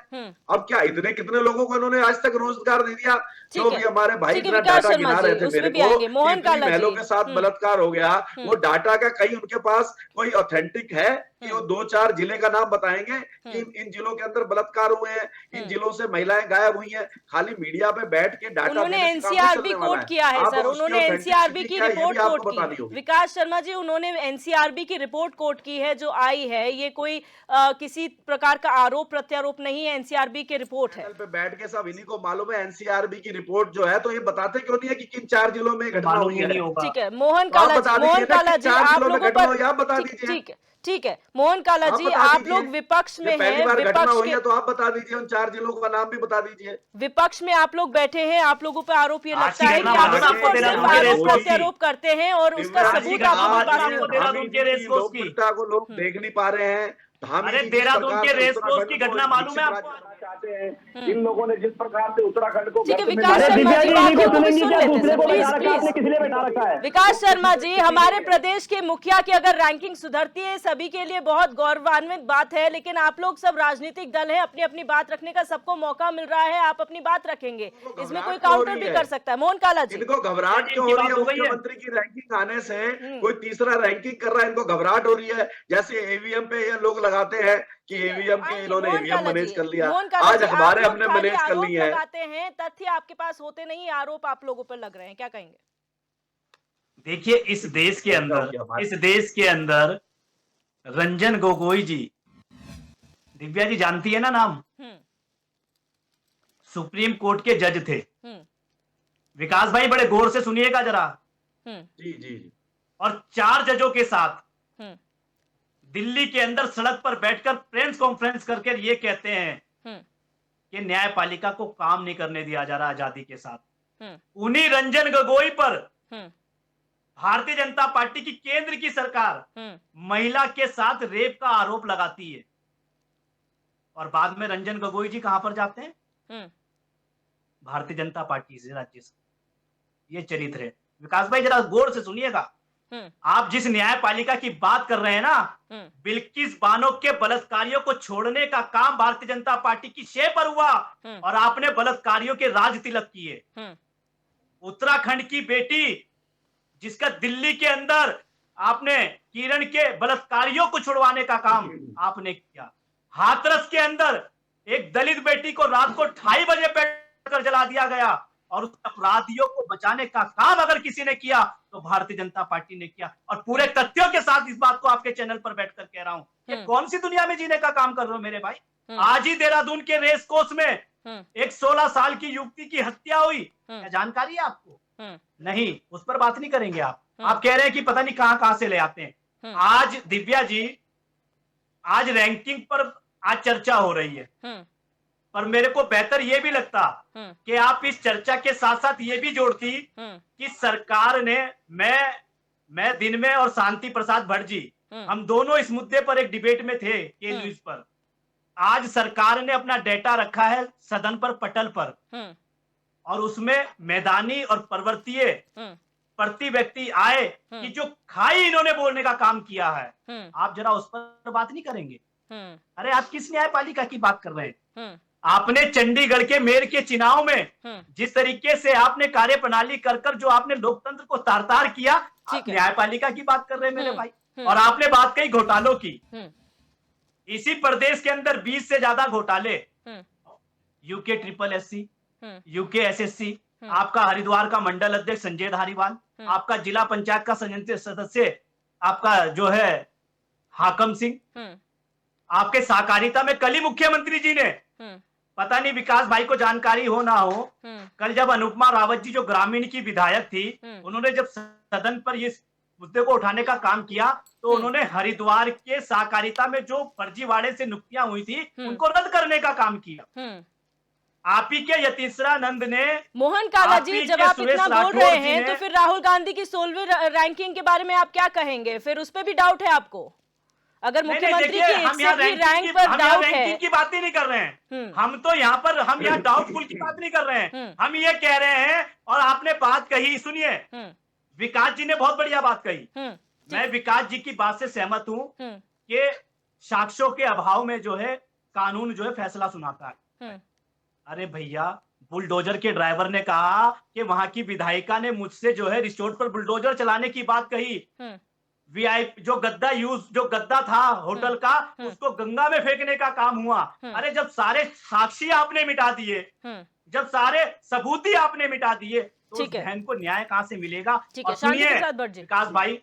अब क्या इतने कितने लोगों को इन्होंने आज तक रोजगार दे दिया? जो ठीक भी है। हमारे भाई ठीक है, इतना विकास डाटा शर्मा गिना जी, रहे थे उसमें मेरे भी को आएंगे। मोहन कि इतनी काला महिलाओं जी। के साथ बलात्कार हो गया, वो डाटा का कहीं उनके पास कोई ऑथेंटिक है कि वो 2-4 जिले का नाम बताएंगे कि इन जिलों के अंदर बलात्कार हुए हैं, इन जिलों से महिलाएं गायब हुई हैं। खाली मीडिया पे बैठ के डाटा उन्होंने देने से काम नहीं एनसीआरबी चलने वाला कोट किया है आप सर, उसकी उन्होंने एनसीआरबी authenticity की क्या है, ये रिपोर्ट भी आपको कोट बतानी की। होगी। विकास शर्मा जी, उन्होंने एनसीआरबी की रिपोर्ट कोट की है जो आई है। ये कोई किसी प्रकार का आरोप प्रत्यारोप नहीं है, एनसीआरबी की रिपोर्ट है। चैनल पे बैठ के सब इन्हीं को मालूम है एनसीआरबी की रिपोर्ट जो है, तो ये बताते क्यों नहीं है कि किन 4 जिलों में घटना मालूम हुई ही है? नहीं होगा। ठीक है मोहन तो आप काला बता जी, मोहन दीजिए ना काला कि जी, 4 आप जिलों में लोगों घटना पर हुई, आप बता ठीक दीजिए। ठीक है मोहन काला आप जी, बता आप दीजिए। लोग विपक्ष में पहली हैं, बार घटना विपक्ष हुई है के तो आप बता दीजिए, उन 4 जिलों का नाम भी बता दीजिए। विपक्ष में आप लोग बैठे हैं, आप लोगों पर आरोप ये आज लगता की है कि घटना आप मालूम सिर्फ आपको और देहरादून सिर्फ के आरोप रेस कोर्स प्रत्यारोप करते हैं और उसका आज की सबूत घटना आपके पास आपको नहीं होता। देहरादून के रेस कोर्स की। लोकप्रियता को लोग देख नहीं पा रहे हैं। धामी अरे जी जिस देहरादून प्रकार के से रेस कोर्स की उत्तराखंड को घटना एक मालूम है विकसित आपको? राज्य बनाना चाहते हैं, इन लोगों ने जिस प्रकार से उत्तराखंड को ठीक है गर्त में विकास मिलाया। शर्मा जी, बाकी को भी सुन लेते हैं दूसरे को प्लीज बैठा रखा है, आपने प्लीज। किस लिए बैठा रखा है? विकास शर्मा जी, हमारे प्रदेश के मुखिया की अगर रैंकिंग सुधरती है सभी के लिए बहुत गौरवान्वित बात है, लेकिन आप लोग सब राजनीतिक दल हैं, अपनी अपनी बात रखने का सबको मौका मिल रहा है, आप अपनी बात रखेंगे, इसमें कोई काउंटर भी कर सकता है। मोहन काला जी, इनको घबराहट क्यों हो रही है? मुख्यमंत्री की रैंकिंग आने से कोई तीसरा रैंकिंग कर रहा है, इनको घबराहट हो रही है। जैसे ईवीएम पे ये लोग लगाते हैं कि ईवीएम के इन्होंने ईवीएम मैनेज कर लिया, आज अखबारें हमने मैनेज कर ली है। लगाते हैं, तथ्य आपके पास होते नहीं, आरोप आप लोगों पर लग रहे हैं, क्या कहेंगे? देखिए इस देश के अंदर रंजन गोगोई जी, दिव्या जी जानती है ना नाम, सुप्रीम कोर्ट के जज थे। विकास भाई बड़े गौर से सुनिएगा जरा। जी जी जी। और 4 जजों के साथ हम्म, दिल्ली के अंदर सड़क पर बैठकर प्रेस कॉन्फ्रेंस करके ये कहते हैं हम्म, कि न्यायपालिका को काम नहीं करने दिया जा रहा आजादी के साथ। हम्म, उन्हीं रंजन गोगोई पर हम्म, भारतीय जनता पार्टी की केंद्र की सरकार महिला के साथ रेप का आरोप लगाती है, और बाद में रंजन गोगोई जी कहां पर जाते हैं? हम्म, भारतीय जनता पार्टी से राज्यसभा। ये चरित्र है। विकास भाई जरा गौर से सुनिएगा। हम्म, आप जिस न्यायपालिका की बात कर रहे हैं ना, हम्म, बिल्किस बानो के बलात्कारियों को छोड़ने का काम भारतीय जनता पार्टी की शे पर हुआ, और आपने बलात्कारियों के राज तिलक किए। हम्म, उत्तराखंड की बेटी जिसका दिल्ली के अंदर आपने किरण के बलात्कारियों को छुड़वाने का काम आपने किया। हाथरस के अंदर एक दलित बेटी को रात को 2:30 बजे कर जला दिया गया, और उस अपराधियों को बचाने का काम अगर किसी ने किया तो भारतीय जनता पार्टी ने किया। और पूरे तथ्यों के साथ इस बात को आपके चैनल पर बैठकर कह रहा हूं, ये कौन सी दुनिया में जीने का काम कर रहे हो मेरे भाई? आज ही देहरादून के रेस कोर्स में एक 16 साल की युवती की हत्या हुई, क्या जानकारी है आपको? नहीं, उस पर बात नहीं करेंगे आप कह रहे हैं कि पता नहीं कहां से ले आते हैं। आज दिव्या जी, आज रैंकिंग पर आज चर्चा हो रही है, पर मेरे को बेहतर यह भी लगता कि आप इस चर्चा के साथ साथ ये भी जोड़ती कि सरकार ने, मैं दिन में और शांति प्रसाद भट्ट जी, हम दोनों इस मुद्दे पर एक डिबेट में थे के न्यूज पर। आज सरकार ने अपना डेटा रखा है सदन पर पटल पर, और उसमें मैदानी और पर्वतीय प्रति व्यक्ति आए कि जो खाई इन्होंने बोलने का काम किया है, आप जरा उस पर बात नहीं करेंगे? अरे आप किस न्यायपालिका की बात कर रहे हैं? आपने चंडीगढ़ के मेयर के चुनाव में जिस तरीके से आपने कार्य प्रणाली कर जो आपने लोकतंत्र को तार-तार किया, आप न्यायपालिका की बात कर रहे हैं मेरे भाई। और आपने बात कही घोटालों की। इसी प्रदेश के अंदर 20 से ज्यादा घोटाले, UK triple SC, UK SSC, आपका हरिद्वार का मंडल अध्यक्ष संजय धारीवाल, आपका जिला पंचायत का सदस्य आपका जो है हाकम सिंह, आपके सहकारिता में कल ही मुख्यमंत्री जी ने, पता नहीं विकास भाई को जानकारी हो ना हो, कल जब अनुपमा रावत जी जो ग्रामीण की विधायक थी, उन्होंने जब सदन पर ये मुद्दे को उठाने का काम किया, तो उन्होंने हरिद्वार के सहकारिता में जो फर्जीवाड़े से नियुक्तियां हुई थी उनको रद्द करने का काम किया। आप ही के यतीश्वरानंद ने, मोहन काला जी, जब आप इतना बोल रहे हैं तो फिर राहुल गांधी की 16वीं रैंकिंग के बारे में आप क्या कहेंगे? फिर उस पर भी डाउट है आपको? अगर मुख्यमंत्री की रैंक पर डाउट है, की बात ही नहीं कर रहे हैं हम तो यहाँ पर, हम यहाँ डाउटफुल की बात नहीं कर रहे हैं, हम ये कह रहे हैं। और आपने बात कही, सुनिए, विकास जी ने बहुत बढ़िया बात कही, मैं विकास जी की बात से सहमत हूँ कि साक्ष्यों के अभाव में जो है कानून जो है फैसला सुनाता है। अरे भैया, बुलडोजर के ड्राइवर ने कहा कि वहां की विधायिका ने मुझसे जो है रिसोर्ट पर बुलडोजर चलाने की बात कही। वीआईपी जो गद्दा था होटल का, उसको गंगा में फेंकने का काम हुआ। अरे जब सारे साक्षी आपने मिटा दिए, जब सारे सबूत ही आपने मिटा दिए, तो उस बहन को न्याय कहां से मिलेगा? और सुनिए विकास भाई,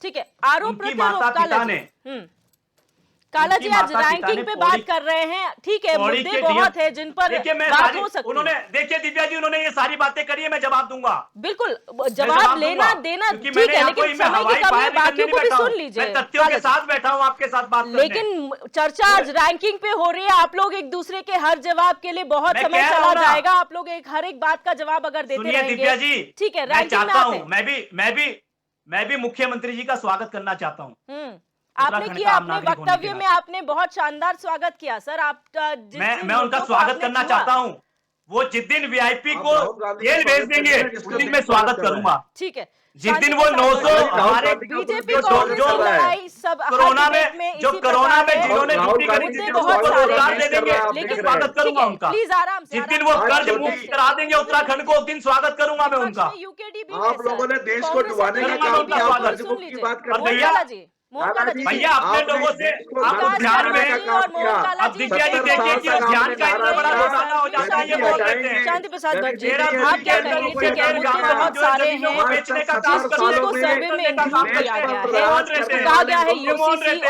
ठीक है, आरोप माता पिता ने, काला जी आज रैंकिंग पे बात कर रहे हैं, ठीक है, मुद्दे बहुत है जिन पर बात हो सकती है। उन्होंने, देखिए दिव्या जी, उन्होंने ये सारी बातें करी है, मैं जवाब दूंगा, बिल्कुल जवाब लेना देना ठीक है, लेकिन समय की कमी है, बाकियों को भी सुन लीजिए। मैं तथ्यों के साथ बैठा हूँ आपके साथ बात करने। लेकिन चर्चा आज रैंकिंग पे हो रही है, आप लोग एक दूसरे के हर जवाब के लिए बहुत समय चला जाएगा, आप लोग हर एक बात का जवाब अगर देते रहेंगे। दिव्या जी, ठीक है, मैं चाहता हूँ, मैं भी मुख्यमंत्री जी का स्वागत करना चाहता हूँ। आपने किया, अपने वक्तव्य में आपने बहुत शानदार स्वागत किया सर आपका। मैं उनका स्वागत करना चाहता हूँ। वो जिस दिन वीआईपी को जेल भेज देंगे उस दिन मैं स्वागत करूंगा। ठीक है, जिस दिन वो 900 हमारे बीजेपी कोरोना में जिन्होंने ड्यूटी करी थी उनको रोजगार दे देंगे, लेकिन स्वागत करूंगा उनका। प्लीज आराम से, जिस दिन वो कर्ज मुक्त करा देंगे उत्तराखंड को, उस दिन स्वागत करूंगा मैं उनका। आप लोगों ने देश को डुबाने का काम किया, कर्ज मुक्त की बात कर रहे हैं भैया। अपने लोगों से आप ध्यान में, अब दिव्या जी देखिए कि ध्यान का इतना बड़ा घोटाला हो जाता है, ये बोल रहे हैं। शांति प्रसाद भट्ट जी, आप क्या कहेंगे? ठीक है, मुद्दे बहुत सारे हैं, बेचने का जिस चीज को सर्वे में इंक्लूड किया गया है, कहा गया है यूसीसी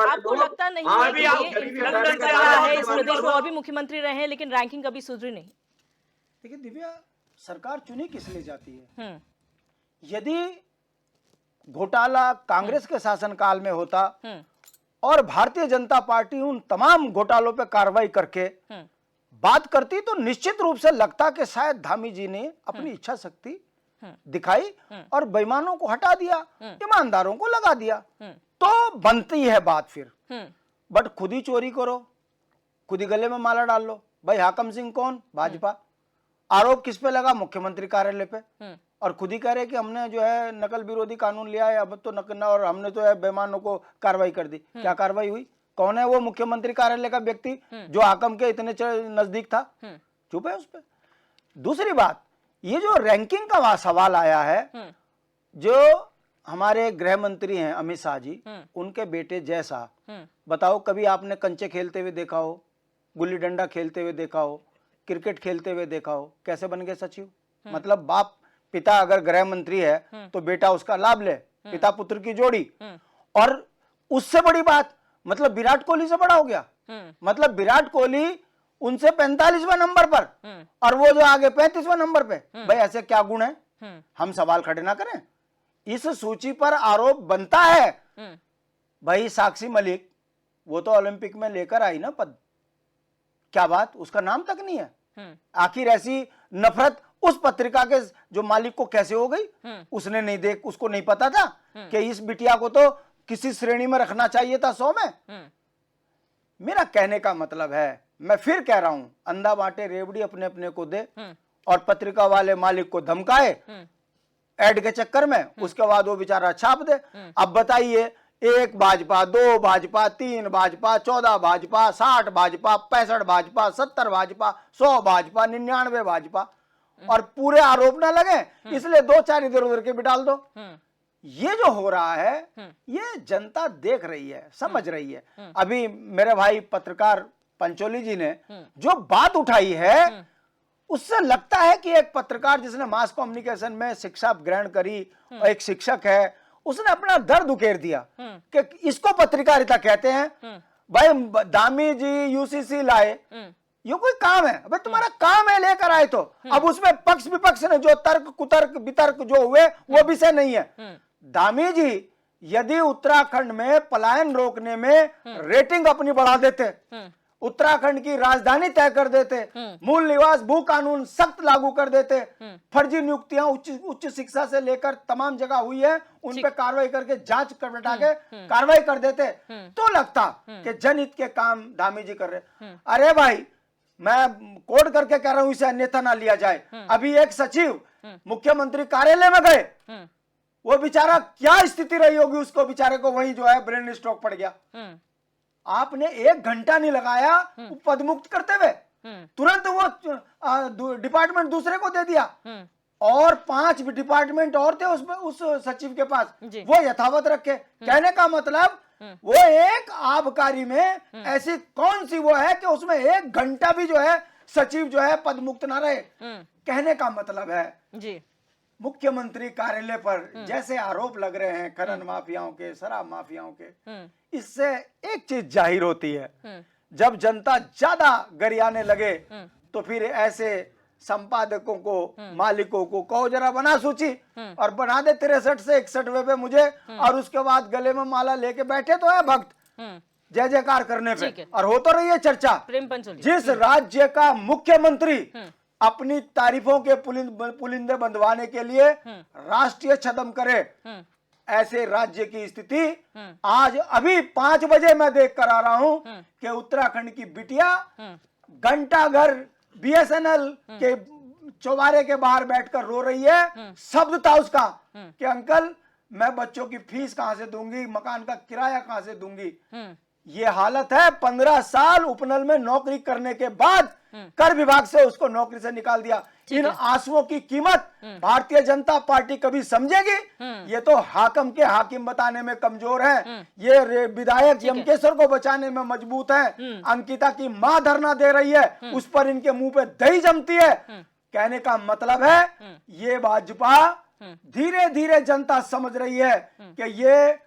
आपको लगता नहीं है कि ये इन्फ्लुएंस कर रहा है इस प्रदेश में? और भी मुख्यमंत्री रहे हैं लेकिन रैंकिंग कभी सुधरी नहीं। देखिए दिव्या, सरकार चुनी किस लिए जाती है? यदि घोटाला कांग्रेस के शासनकाल में होता और भारतीय जनता पार्टी उन तमाम घोटालों पर कार्रवाई करके बात करती तो निश्चित रूप से लगता कि शायद धामी जी ने अपनी इच्छा शक्ति दिखाई और बेईमानों को हटा दिया, ईमानदारों को लगा दिया, तो बनती है बात फिर। बट खुद ही चोरी करो, खुद ही गले में माला डाल लो। भाई हाकम सिंह कौन? भाजपा। आरोप किस पे लगा? मुख्यमंत्री कार्यालय पे। और खुद ही कह रहे कि हमने जो है नकल विरोधी कानून लिया है, अब तो नकल और हमने तो है बेईमानों को कार्रवाई कर दी। क्या कार्रवाई हुई? कौन है वो मुख्यमंत्री कार्यालय का व्यक्ति जो हाकम के इतने नजदीक था? चुप है उस पर। दूसरी बात, ये जो रैंकिंग का सवाल आया है, जो हमारे गृह मंत्री हैं अमित शाह जी, उनके बेटे जय शाह, बताओ कभी आपने कंचे खेलते हुए देखा हो, गुल्ली डंडा खेलते हुए देखा हो, क्रिकेट खेलते हुए देखा हो? कैसे बन गए सचिव? मतलब बाप पिता अगर गृह मंत्री है तो बेटा उसका लाभ ले, पिता पुत्र की जोड़ी। और उससे बड़ी बात, मतलब विराट कोहली से बड़ा हो गया। मतलब विराट कोहली उनसे 45वां नंबर पर और वो जो आगे 35वां नंबर पे। भाई ऐसे क्या गुण है? हम सवाल खड़े ना करें। इस सूची पर आरोप बनता है। भाई साक्षी मलिक, वो तो ओलंपिक में लेकर आई ना पद, क्या बात, उसका नाम तक नहीं है। आखिर ऐसी नफरत उस पत्रिका के जो मालिक को कैसे हो गई? उसने नहीं उसको नहीं पता था कि इस बिटिया को तो किसी श्रेणी में रखना चाहिए था 100 में। मेरा कहने का मतलब है, मैं फिर कह रहा हूं, अंधा बांटे रेवड़ी अपने अपने को दे और पत्रिका वाले मालिक को धमकाए ऐड के चक्कर में, उसके बाद वो बेचारा छाप दे। अब बताइए, 1 भाजपा, 2 भाजपा, 3 भाजपा, 14 भाजपा, 60 भाजपा, 65 भाजपा, 70 भाजपा, 100 भाजपा, 99 भाजपा, और पूरे आरोप ना लगे इसलिए 2-4 इधर उधर के भी डाल दो। ये जो हो रहा है ये जनता देख रही है, समझ रही है। अभी मेरे भाई पत्रकार पंचोली जी ने जो बात उठाई है, उससे लगता है कि एक पत्रकार जिसने मास कम्युनिकेशन में शिक्षा ग्रहण करी, एक शिक्षक है, उसने अपना दर्द उकेर दिया कि इसको पत्रकारिता कहते हैं। भाई दामी जी यूसीसी लाए, ये कोई काम है? अबे तुम्हारा काम है लेकर आए तो। अब उसमें पक्ष विपक्ष ने जो तर्क कुतर्क वितर्क जो हुए वो विषय नहीं है। दामी जी यदि उत्तराखंड में पलायन रोकने में रेटिंग अपनी बढ़ा देते, उत्तराखंड की राजधानी तय कर देते, मूल निवास भू कानून सख्त लागू कर देते, फर्जी नियुक्तियां उच्च शिक्षा से लेकर तमाम जगह हुई है उन पे कार्रवाई करके जांच कर बैठा के कार्रवाई कर देते, तो लगता कि जनहित के काम धामी जी कर रहे। अरे भाई, मैं कोड करके कह रहा हूं, इसे अन्यथा ना लिया जाए। अभी एक सचिव मुख्यमंत्री कार्यालय में गए, वो बेचारा क्या स्थिति रही होगी, उसको बेचारे को वही जो है ब्रेन स्ट्रोक पड़ गया। आपने 1 घंटा नहीं लगाया पद मुक्त करते हुए, तुरंत वो डिपार्टमेंट दूसरे को दे दिया, और 5 डिपार्टमेंट और थे उस सचिव के पास, वो यथावत रखे। कहने का मतलब वो एक आबकारी में ऐसी कौन सी वो है कि उसमें 1 घंटा भी जो है सचिव जो है पद मुक्त ना रहे। कहने का मतलब है जी, मुख्यमंत्री कार्यालय पर जैसे आरोप लग रहे हैं खनन माफियाओं के, शराब माफियाओं के, इससे एक चीज जाहिर होती है, जब जनता ज्यादा गरियाने लगे तो फिर ऐसे संपादकों को, मालिकों को कहो जरा बना सूची और बना दे 63 से 61वें पे मुझे, और उसके बाद गले में माला लेके बैठे तो है भक्त जय जयकार करने पे, और हो तो रही है चर्चा। जिस राज्य का मुख्यमंत्री अपनी तारीफों के पुलिंदे बंधवाने के लिए राष्ट्रीय छदम करे, ऐसे राज्य की स्थिति आज अभी 5 बजे मैं देख कर आ रहा हूं कि उत्तराखंड की बिटिया घंटाघर बीएसएनएल के चौबारे के बाहर बैठकर रो रही है। शब्द था उसका कि अंकल मैं बच्चों की फीस कहां से दूंगी, मकान का किराया कहां से दूंगी। ये हालत है। 15 साल उपनल में नौकरी करने के बाद कर विभाग से उसको नौकरी से निकाल दिया। इन आंसुओं की कीमत भारतीय जनता पार्टी कभी समझेगी? ये तो हाकम के हाकिम बताने में कमजोर है, ये विधायक यमकेश्वर को बचाने में मजबूत है। अंकिता की मां धरना दे रही है, उस पर इनके मुंह पे दही जमती है। कहने का मतलब है ये भाजपा धीरे धीरे जनता समझ रही है कि ये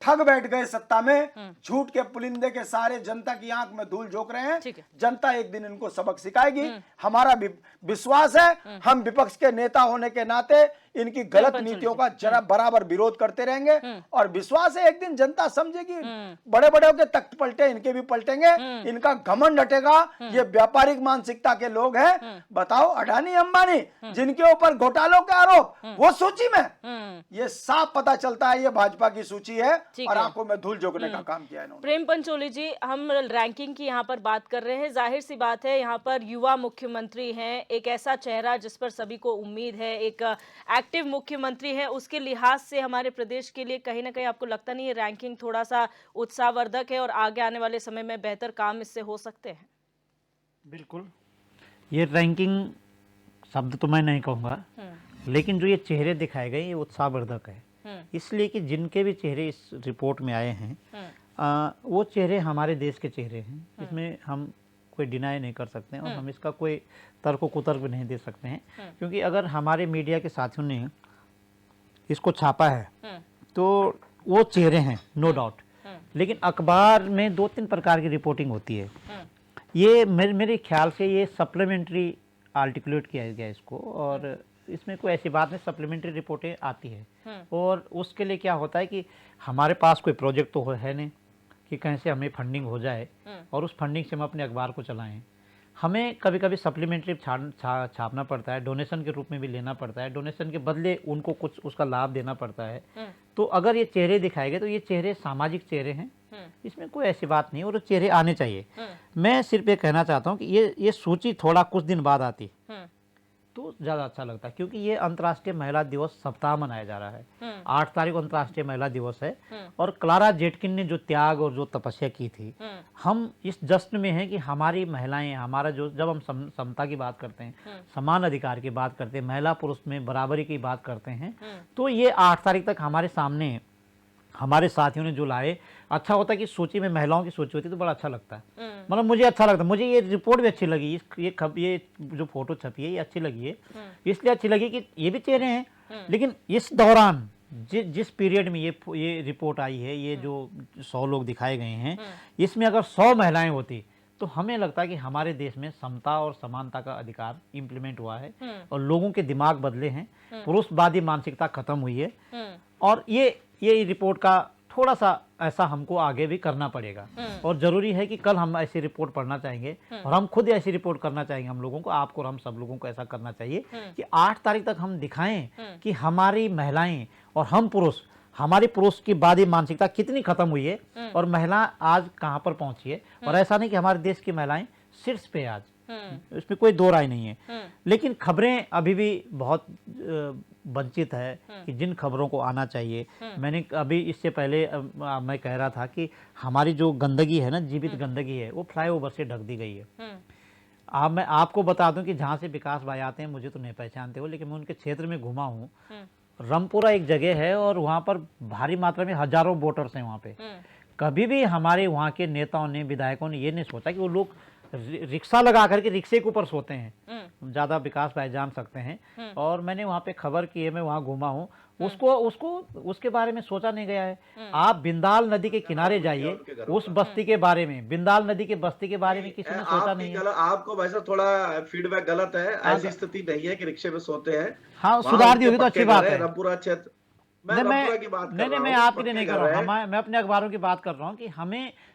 ठग बैठ गए सत्ता में, झूठ के पुलिंदे के सारे जनता की आंख में धूल झोंक रहे हैं। जनता एक दिन इनको सबक सिखाएगी, हमारा विश्वास है। हम विपक्ष के नेता होने के नाते इनकी गलत पंचोली नीतियों जी। का जरा बराबर विरोध करते रहेंगे और विश्वास है एक दिन जनता समझेगी, बड़े बड़े के तख्त पलटे इनके भी पलटेंगे, इनका घमंड हटेगा। ये व्यापारिक मानसिकता के लोग हैं। बताओ अडानी अंबानी जिनके ऊपर घोटालों के आरोप वो सूची में, ये साफ पता चलता है ये भाजपा की सूची है ठीक और है। आंखों में धूल झोंकने का काम किया इन्होंने। प्रेम पंचोली जी, हम रैंकिंग की यहाँ पर बात कर रहे हैं। जाहिर सी बात है यहाँ पर युवा मुख्यमंत्री हैं, एक ऐसा चेहरा जिस पर सभी को उम्मीद है, एक एक्टिव मुख्यमंत्री है। उसके लिहाज से हमारे प्रदेश के लिए कहीं ना कहीं आपको लगता नहीं है रैंकिंग थोड़ा सा उत्साहवर्धक है और आगे आने वाले समय में बेहतर काम इससे हो सकते हैं? बिल्कुल, ये रैंकिंग शब्द तो मैं नहीं कहूँगा, लेकिन जो ये चेहरे दिखाए गए ये उत्साहवर्धक है। इसलिए कि जिनके भी चेहरे इस रिपोर्ट में आए हैं वो चेहरे हमारे देश के चेहरे हैं, इसमें हम कोई डिनाई नहीं कर सकते हैं और हम इसका कोई तर्क कुतर्क भी नहीं दे सकते हैं। क्योंकि अगर हमारे मीडिया के साथियों ने इसको छापा है तो वो चेहरे हैं, नो डाउट, लेकिन अखबार में 2-3 प्रकार की रिपोर्टिंग होती है। ये मेरे ख्याल से ये सप्लीमेंट्री आर्टिकुलेट किया गया इसको, और इसमें कोई ऐसी बात नहीं, सप्लीमेंट्री रिपोर्टें आती है और उसके लिए क्या होता है कि हमारे पास कोई प्रोजेक्ट तो है नहीं कि कहीं से हमें फंडिंग हो जाए और उस फंडिंग से हम अपने अखबार को चलाएं। हमें कभी कभी सप्लीमेंट्री छापना पड़ता है, डोनेशन के रूप में भी लेना पड़ता है, डोनेशन के बदले उनको कुछ उसका लाभ देना पड़ता है। तो अगर ये चेहरे दिखाए गए तो ये चेहरे सामाजिक चेहरे हैं, इसमें कोई ऐसी बात नहीं, और वो चेहरे आने चाहिए। मैं सिर्फ ये कहना चाहता हूँ कि ये सूची थोड़ा कुछ दिन बाद आती तो ज़्यादा अच्छा लगता है, क्योंकि ये अंतर्राष्ट्रीय महिला दिवस सप्ताह मनाया जा रहा है। 8 तारीख को अंतर्राष्ट्रीय महिला दिवस है और क्लारा जेटकिन ने जो त्याग और जो तपस्या की थी, हम इस जश्न में हैं कि हमारी महिलाएं, हमारा जो, जब हम समता की बात करते हैं, समान अधिकार की बात करते हैं, महिला पुरुष में बराबरी की बात करते हैं, तो ये 8 तारीख तक हमारे सामने हमारे साथियों ने जो लाए, अच्छा होता है कि सूची में महिलाओं की सूची होती तो बड़ा अच्छा लगता है। मतलब मुझे अच्छा लगता है, मुझे ये रिपोर्ट भी अच्छी लगी, ये जो फोटो छपी है ये अच्छी लगी है, इसलिए अच्छी लगी कि ये भी चेहरे हैं, लेकिन इस दौरान जिस पीरियड में ये रिपोर्ट आई है, ये जो 100 लोग दिखाए गए हैं, इसमें अगर 100 महिलाएं होती तो हमें लगता है कि हमारे देश में समता और समानता का अधिकार इम्प्लीमेंट हुआ है और लोगों के दिमाग बदले हैं, पुरुषवादी मानसिकता खत्म हुई है। और ये रिपोर्ट का थोड़ा सा ऐसा हमको आगे भी करना पड़ेगा और जरूरी है कि कल हम ऐसी रिपोर्ट पढ़ना चाहेंगे और हम खुद ऐसी रिपोर्ट करना चाहेंगे। हम लोगों को, आपको और हम सब लोगों को ऐसा करना चाहिए कि 8 तारीख तक हम दिखाएं कि हमारी महिलाएं और हम पुरुष, हमारी पुरुष की वादी मानसिकता कितनी खत्म हुई है और महिला आज कहां पर पहुंची है। और ऐसा नहीं कि हमारे देश की महिलाएं शीर्ष पे आज, इसमें कोई दो राय नहीं है, लेकिन खबरें अभी भी बहुत वंचित है कि जिन खबरों को आना चाहिए। मैंने अभी इससे पहले मैं कह रहा था कि हमारी जो गंदगी है ना, जीवित गंदगी है, वो फ्लाईओवर से ढक दी गई है। अब मैं आपको बता दूं कि जहाँ से विकास भाई आते हैं, मुझे तो नहीं पहचानते हो, लेकिन मैं उनके क्षेत्र में घुमा हूँ। रामपुरा एक जगह है और वहाँ पर भारी मात्रा में हजारों वोटर्स हैं वहाँ पे। कभी भी हमारे वहाँ के नेताओं ने, विधायकों ने ये नहीं सोचा कि वो लोग रिक्शा लगा करके रिक्शे के ऊपर सोते हैं। ज्यादा विकास भाई जान सकते हैं। और मैंने वहाँ पे खबर की है, मैं वहाँ घूमा हूँ, उसके बारे में सोचा नहीं गया है। आप बिंदाल नदी के किनारे जाइए, उस बस्ती के बारे में, बिंदाल नदी के बस्ती के बारे में किसी ने सोचा नहीं है। आपको वैसा थोड़ा फीडबैक गलत है, ऐसी स्थिति नहीं है कि रिक्शे में सोते हैं। हाँ, सुधार दी होगी तो अच्छी बात है। रामपुरा क्षेत्र, मैं आपके लिए नहीं कर रहा हूँ, मैं अपने अखबारों की बात कर रहा हूँ कि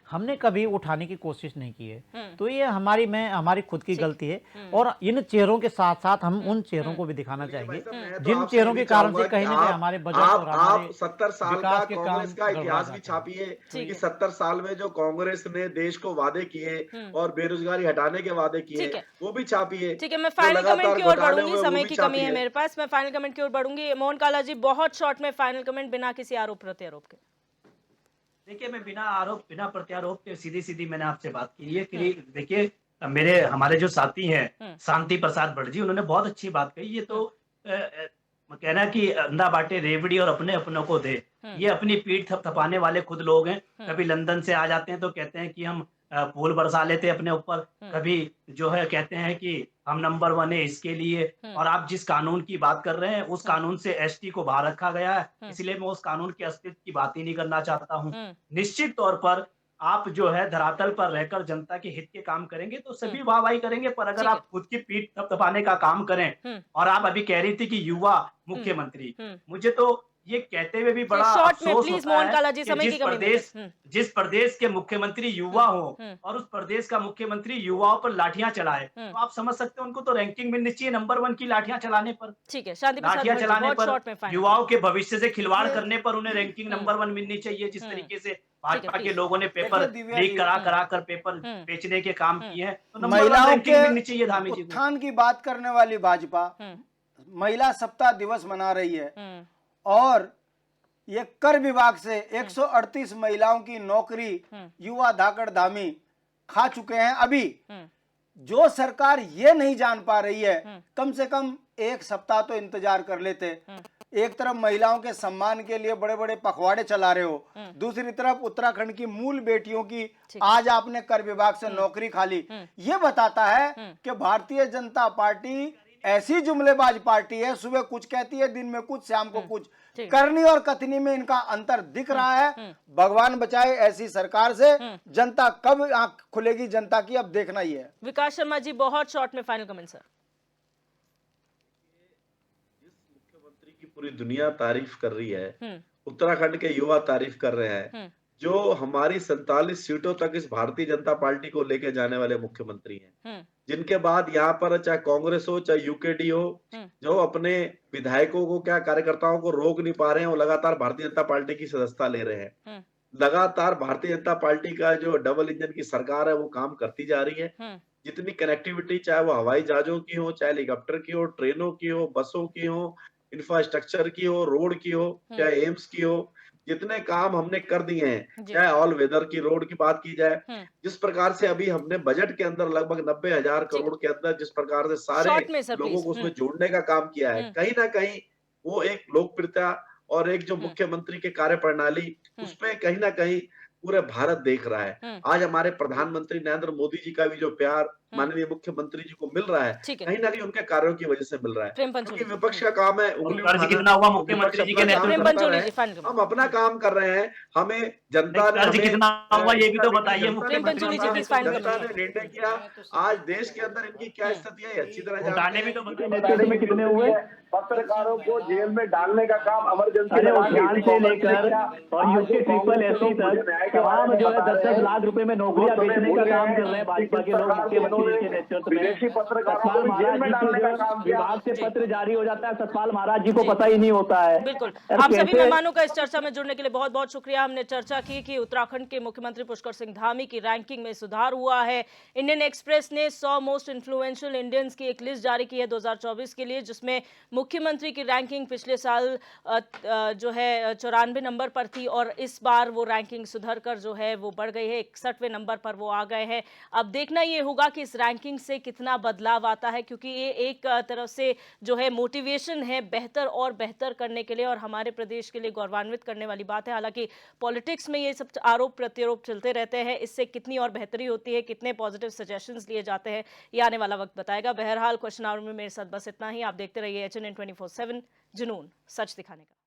हमने कभी उठाने की कोशिश नहीं की है। तो ये हमारी खुद की गलती है और इन चेहरों के साथ साथ हम उन चेहरों को भी दिखाना चाहिए जिन चेहरों के कारण से कहीं ना कहीं हमारे बजट और आप 70 साल का कांग्रेस का इतिहास भी छापिए कि 70 साल में जो कांग्रेस ने देश को वादे किए और बेरोजगारी हटाने के वादे किए, वो भी छापिए। ठीक है, मैं फाइनल कमेंट की ओर बढ़ूंगी, समय की कमी है मेरे पास, मैं फाइनल कमेंट की ओर बढ़ूंगी। मोहन काला जी, बहुत शॉर्ट में फाइनल कमेंट, बिना किसी आरोप प्रत्यारोप के। देखिए, मैं बिना प्रत्यारोप के सीधी मैंने आपसे बात की है कि देखिए, हमारे जो साथी हैं शांति प्रसाद भट्ट जी, उन्होंने बहुत अच्छी बात कही। ये तो कहना कि अंधा बांटे रेवड़ी और अपने अपनों को दे, ये अपनी पीठ थपथपाने वाले खुद लोग हैं। कभी लंदन से आ जाते हैं तो कहते हैं कि हम फूल बरसा लेते अपने ऊपर, कभी जो है कहते हैं कि हम नंबर 1 है इसके लिए। और आप जिस कानून की बात कर रहे हैं, उस कानून से एसटी को बाहर रखा गया है, इसलिए मैं उस कानून के अस्तित्व की बात ही नहीं करना चाहता हूँ। निश्चित तौर पर आप जो है धरातल पर रहकर जनता के हित के काम करेंगे तो सभी वाहवाही करेंगे, पर अगर ठीक है। आप खुद की पीठ थपथपाने का काम करें, और आप अभी कह रही थी कि युवा मुख्यमंत्री, मुझे तो ये कहते हुए भी बड़ा शॉर्ट में अफसोस प्लीज होता मोहन है काला जी, कि समय की कमी में। जिस प्रदेश के मुख्यमंत्री युवा हो और उस प्रदेश का मुख्यमंत्री युवाओं पर लाठियां चलाए, तो आप समझ सकते हैं उनको तो रैंकिंग मिलनी चाहिए नंबर 1 की लाठियां चलाने पर, ठीक है, शांति प्रसाद लाठियां मुखर्जी, चलाने बहुत शॉर्ट में पर, फाइनल। युवाओं के भविष्य से खिलवाड़ करने पर उन्हें रैंकिंग नंबर 1 मिलनी चाहिए। जिस तरीके से भाजपा के प्लीज। लोगों ने पेपर देखिए दिव्या लीक जी, करा कर पेपर बेचने के काम किए हैं, तो नंबर 1 महिलाओं रैंकिंग के मिलनी चाहिए धामी जी को। उत्थान की बात करने वाली भाजपा महिला सप्ताह दिवस मना रही है और ये कर विभाग से 138 महिलाओं की नौकरी युवा धाकड़ धामी खा चुके हैं। अभी जो सरकार ये नहीं जान पा रही है, कम से कम एक सप्ताह तो इंतजार कर लेते। एक तरफ महिलाओं के सम्मान के लिए बड़े बड़े पखवाड़े चला रहे हो, दूसरी तरफ उत्तराखंड की मूल बेटियों की आज आपने कर विभाग से नौकरी खा ली। ये बताता है कि भारतीय जनता पार्टी ऐसी जुमलेबाज पार्टी है, सुबह कुछ कहती है, दिन में कुछ, शाम को कुछ। करनी और कथनी में इनका अंतर दिख रहा है। भगवान बचाए ऐसी सरकार से। जनता कब आंख खुलेगी जनता की, अब देखना ही है। विकास शर्मा जी, बहुत शॉर्ट में फाइनल कमेंट सर। मुख्यमंत्री की पूरी दुनिया तारीफ कर रही है, उत्तराखंड के युवा तारीफ कर रहे हैं, जो हमारी 47 सीटों तक इस भारतीय जनता पार्टी को लेके जाने वाले मुख्यमंत्री हैं, जिनके बाद यहाँ पर चाहे कांग्रेस हो चाहे यूकेडी हो, जो अपने विधायकों को क्या कार्यकर्ताओं को रोक नहीं पा रहे हैं, वो लगातार भारतीय जनता पार्टी की सदस्यता ले रहे हैं। लगातार भारतीय जनता पार्टी का जो डबल इंजन की सरकार है वो काम करती जा रही है। जितनी कनेक्टिविटी, चाहे वो हवाई जहाजों की हो, चाहे हेलीकॉप्टर की हो, ट्रेनों की हो, बसों की हो, इंफ्रास्ट्रक्चर की हो, रोड की हो, चाहे एम्स की हो, जितने काम हमने कर दिए हैं, चाहे ऑल वेदर की रोड की बात की जाए, जिस प्रकार से अभी हमने बजट के अंदर लगभग 90,000 करोड़ के अंदर जिस प्रकार से सारे लोगों को उसमें जोड़ने का काम किया है, कहीं ना कहीं वो एक लोकप्रियता और एक जो मुख्यमंत्री के कार्य प्रणाली, उसमें कहीं ना कहीं पूरे भारत देख रहा है। आज हमारे प्रधानमंत्री नरेंद्र मोदी जी का भी जो प्यार माननीय मुख्यमंत्री जी को मिल रहा है, कहीं ना कहीं उनके कार्यों की वजह से मिल रहा है। क्योंकि विपक्ष का काम है उंगली उठाना, कितना हुआ मुख्यमंत्री जी के नेतृत्व में, हम अपना काम कर रहे हैं। हमें जनता ने कितना हुआ ये भी तो बताइए। जनता ने निर्णय किया, आज देश के अंदर इनकी क्या स्थिति है अच्छी तरह जानते हैं। भी तो बताइए में कितने हुए। पत्रकारों को जेल में डालने का काम इमरजेंसी उद्यान से लेकर और यूके ट्रिपल एससी तक तमाम जो है 10-10 लाख रुपए में नौकरियां बेचने का काम कर रहे हैं भाजपा के लोग मुख्यमंत्री के नेतृत्व में। सतपाल महाराज जी को विभाग से पत्र जारी हो जाता है, सतपाल महाराज जी को पता ही नहीं होता है। बिल्कुल, आप सभी मेहमानों का इस चर्चा में जुड़ने के लिए बहुत बहुत शुक्रिया। हमने चर्चा की कि उत्तराखंड के मुख्यमंत्री पुष्कर सिंह धामी की रैंकिंग में सुधार हुआ है। इंडियन एक्सप्रेस ने 100 मोस्ट इन्फ्लुएंशियल इंडियंस की एक लिस्ट जारी की है 2024 के लिए, जिसमें मुख्यमंत्री की रैंकिंग पिछले साल जो है 94 नंबर पर थी और इस बार वो रैंकिंग सुधर कर जो है वो बढ़ गई है, 61वें नंबर पर वो आ गए हैं। अब देखना ये होगा कि इस रैंकिंग से कितना बदलाव आता है, क्योंकि ये एक तरफ से जो है मोटिवेशन है बेहतर और बेहतर करने के लिए और हमारे प्रदेश के लिए गौरवान्वित करने वाली बात है। हालांकि पॉलिटिक्स में ये सब आरोप प्रत्यारोप चलते रहते हैं, इससे कितनी और बेहतरी होती है, कितने पॉजिटिव सजेशंस लिए जाते हैं, ये आने वाला वक्त बताएगा। बहरहाल क्वेश्चन आवर में मेरे साथ बस इतना ही। आप देखते रहिए HNN 24/7, जुनून सच दिखाने का।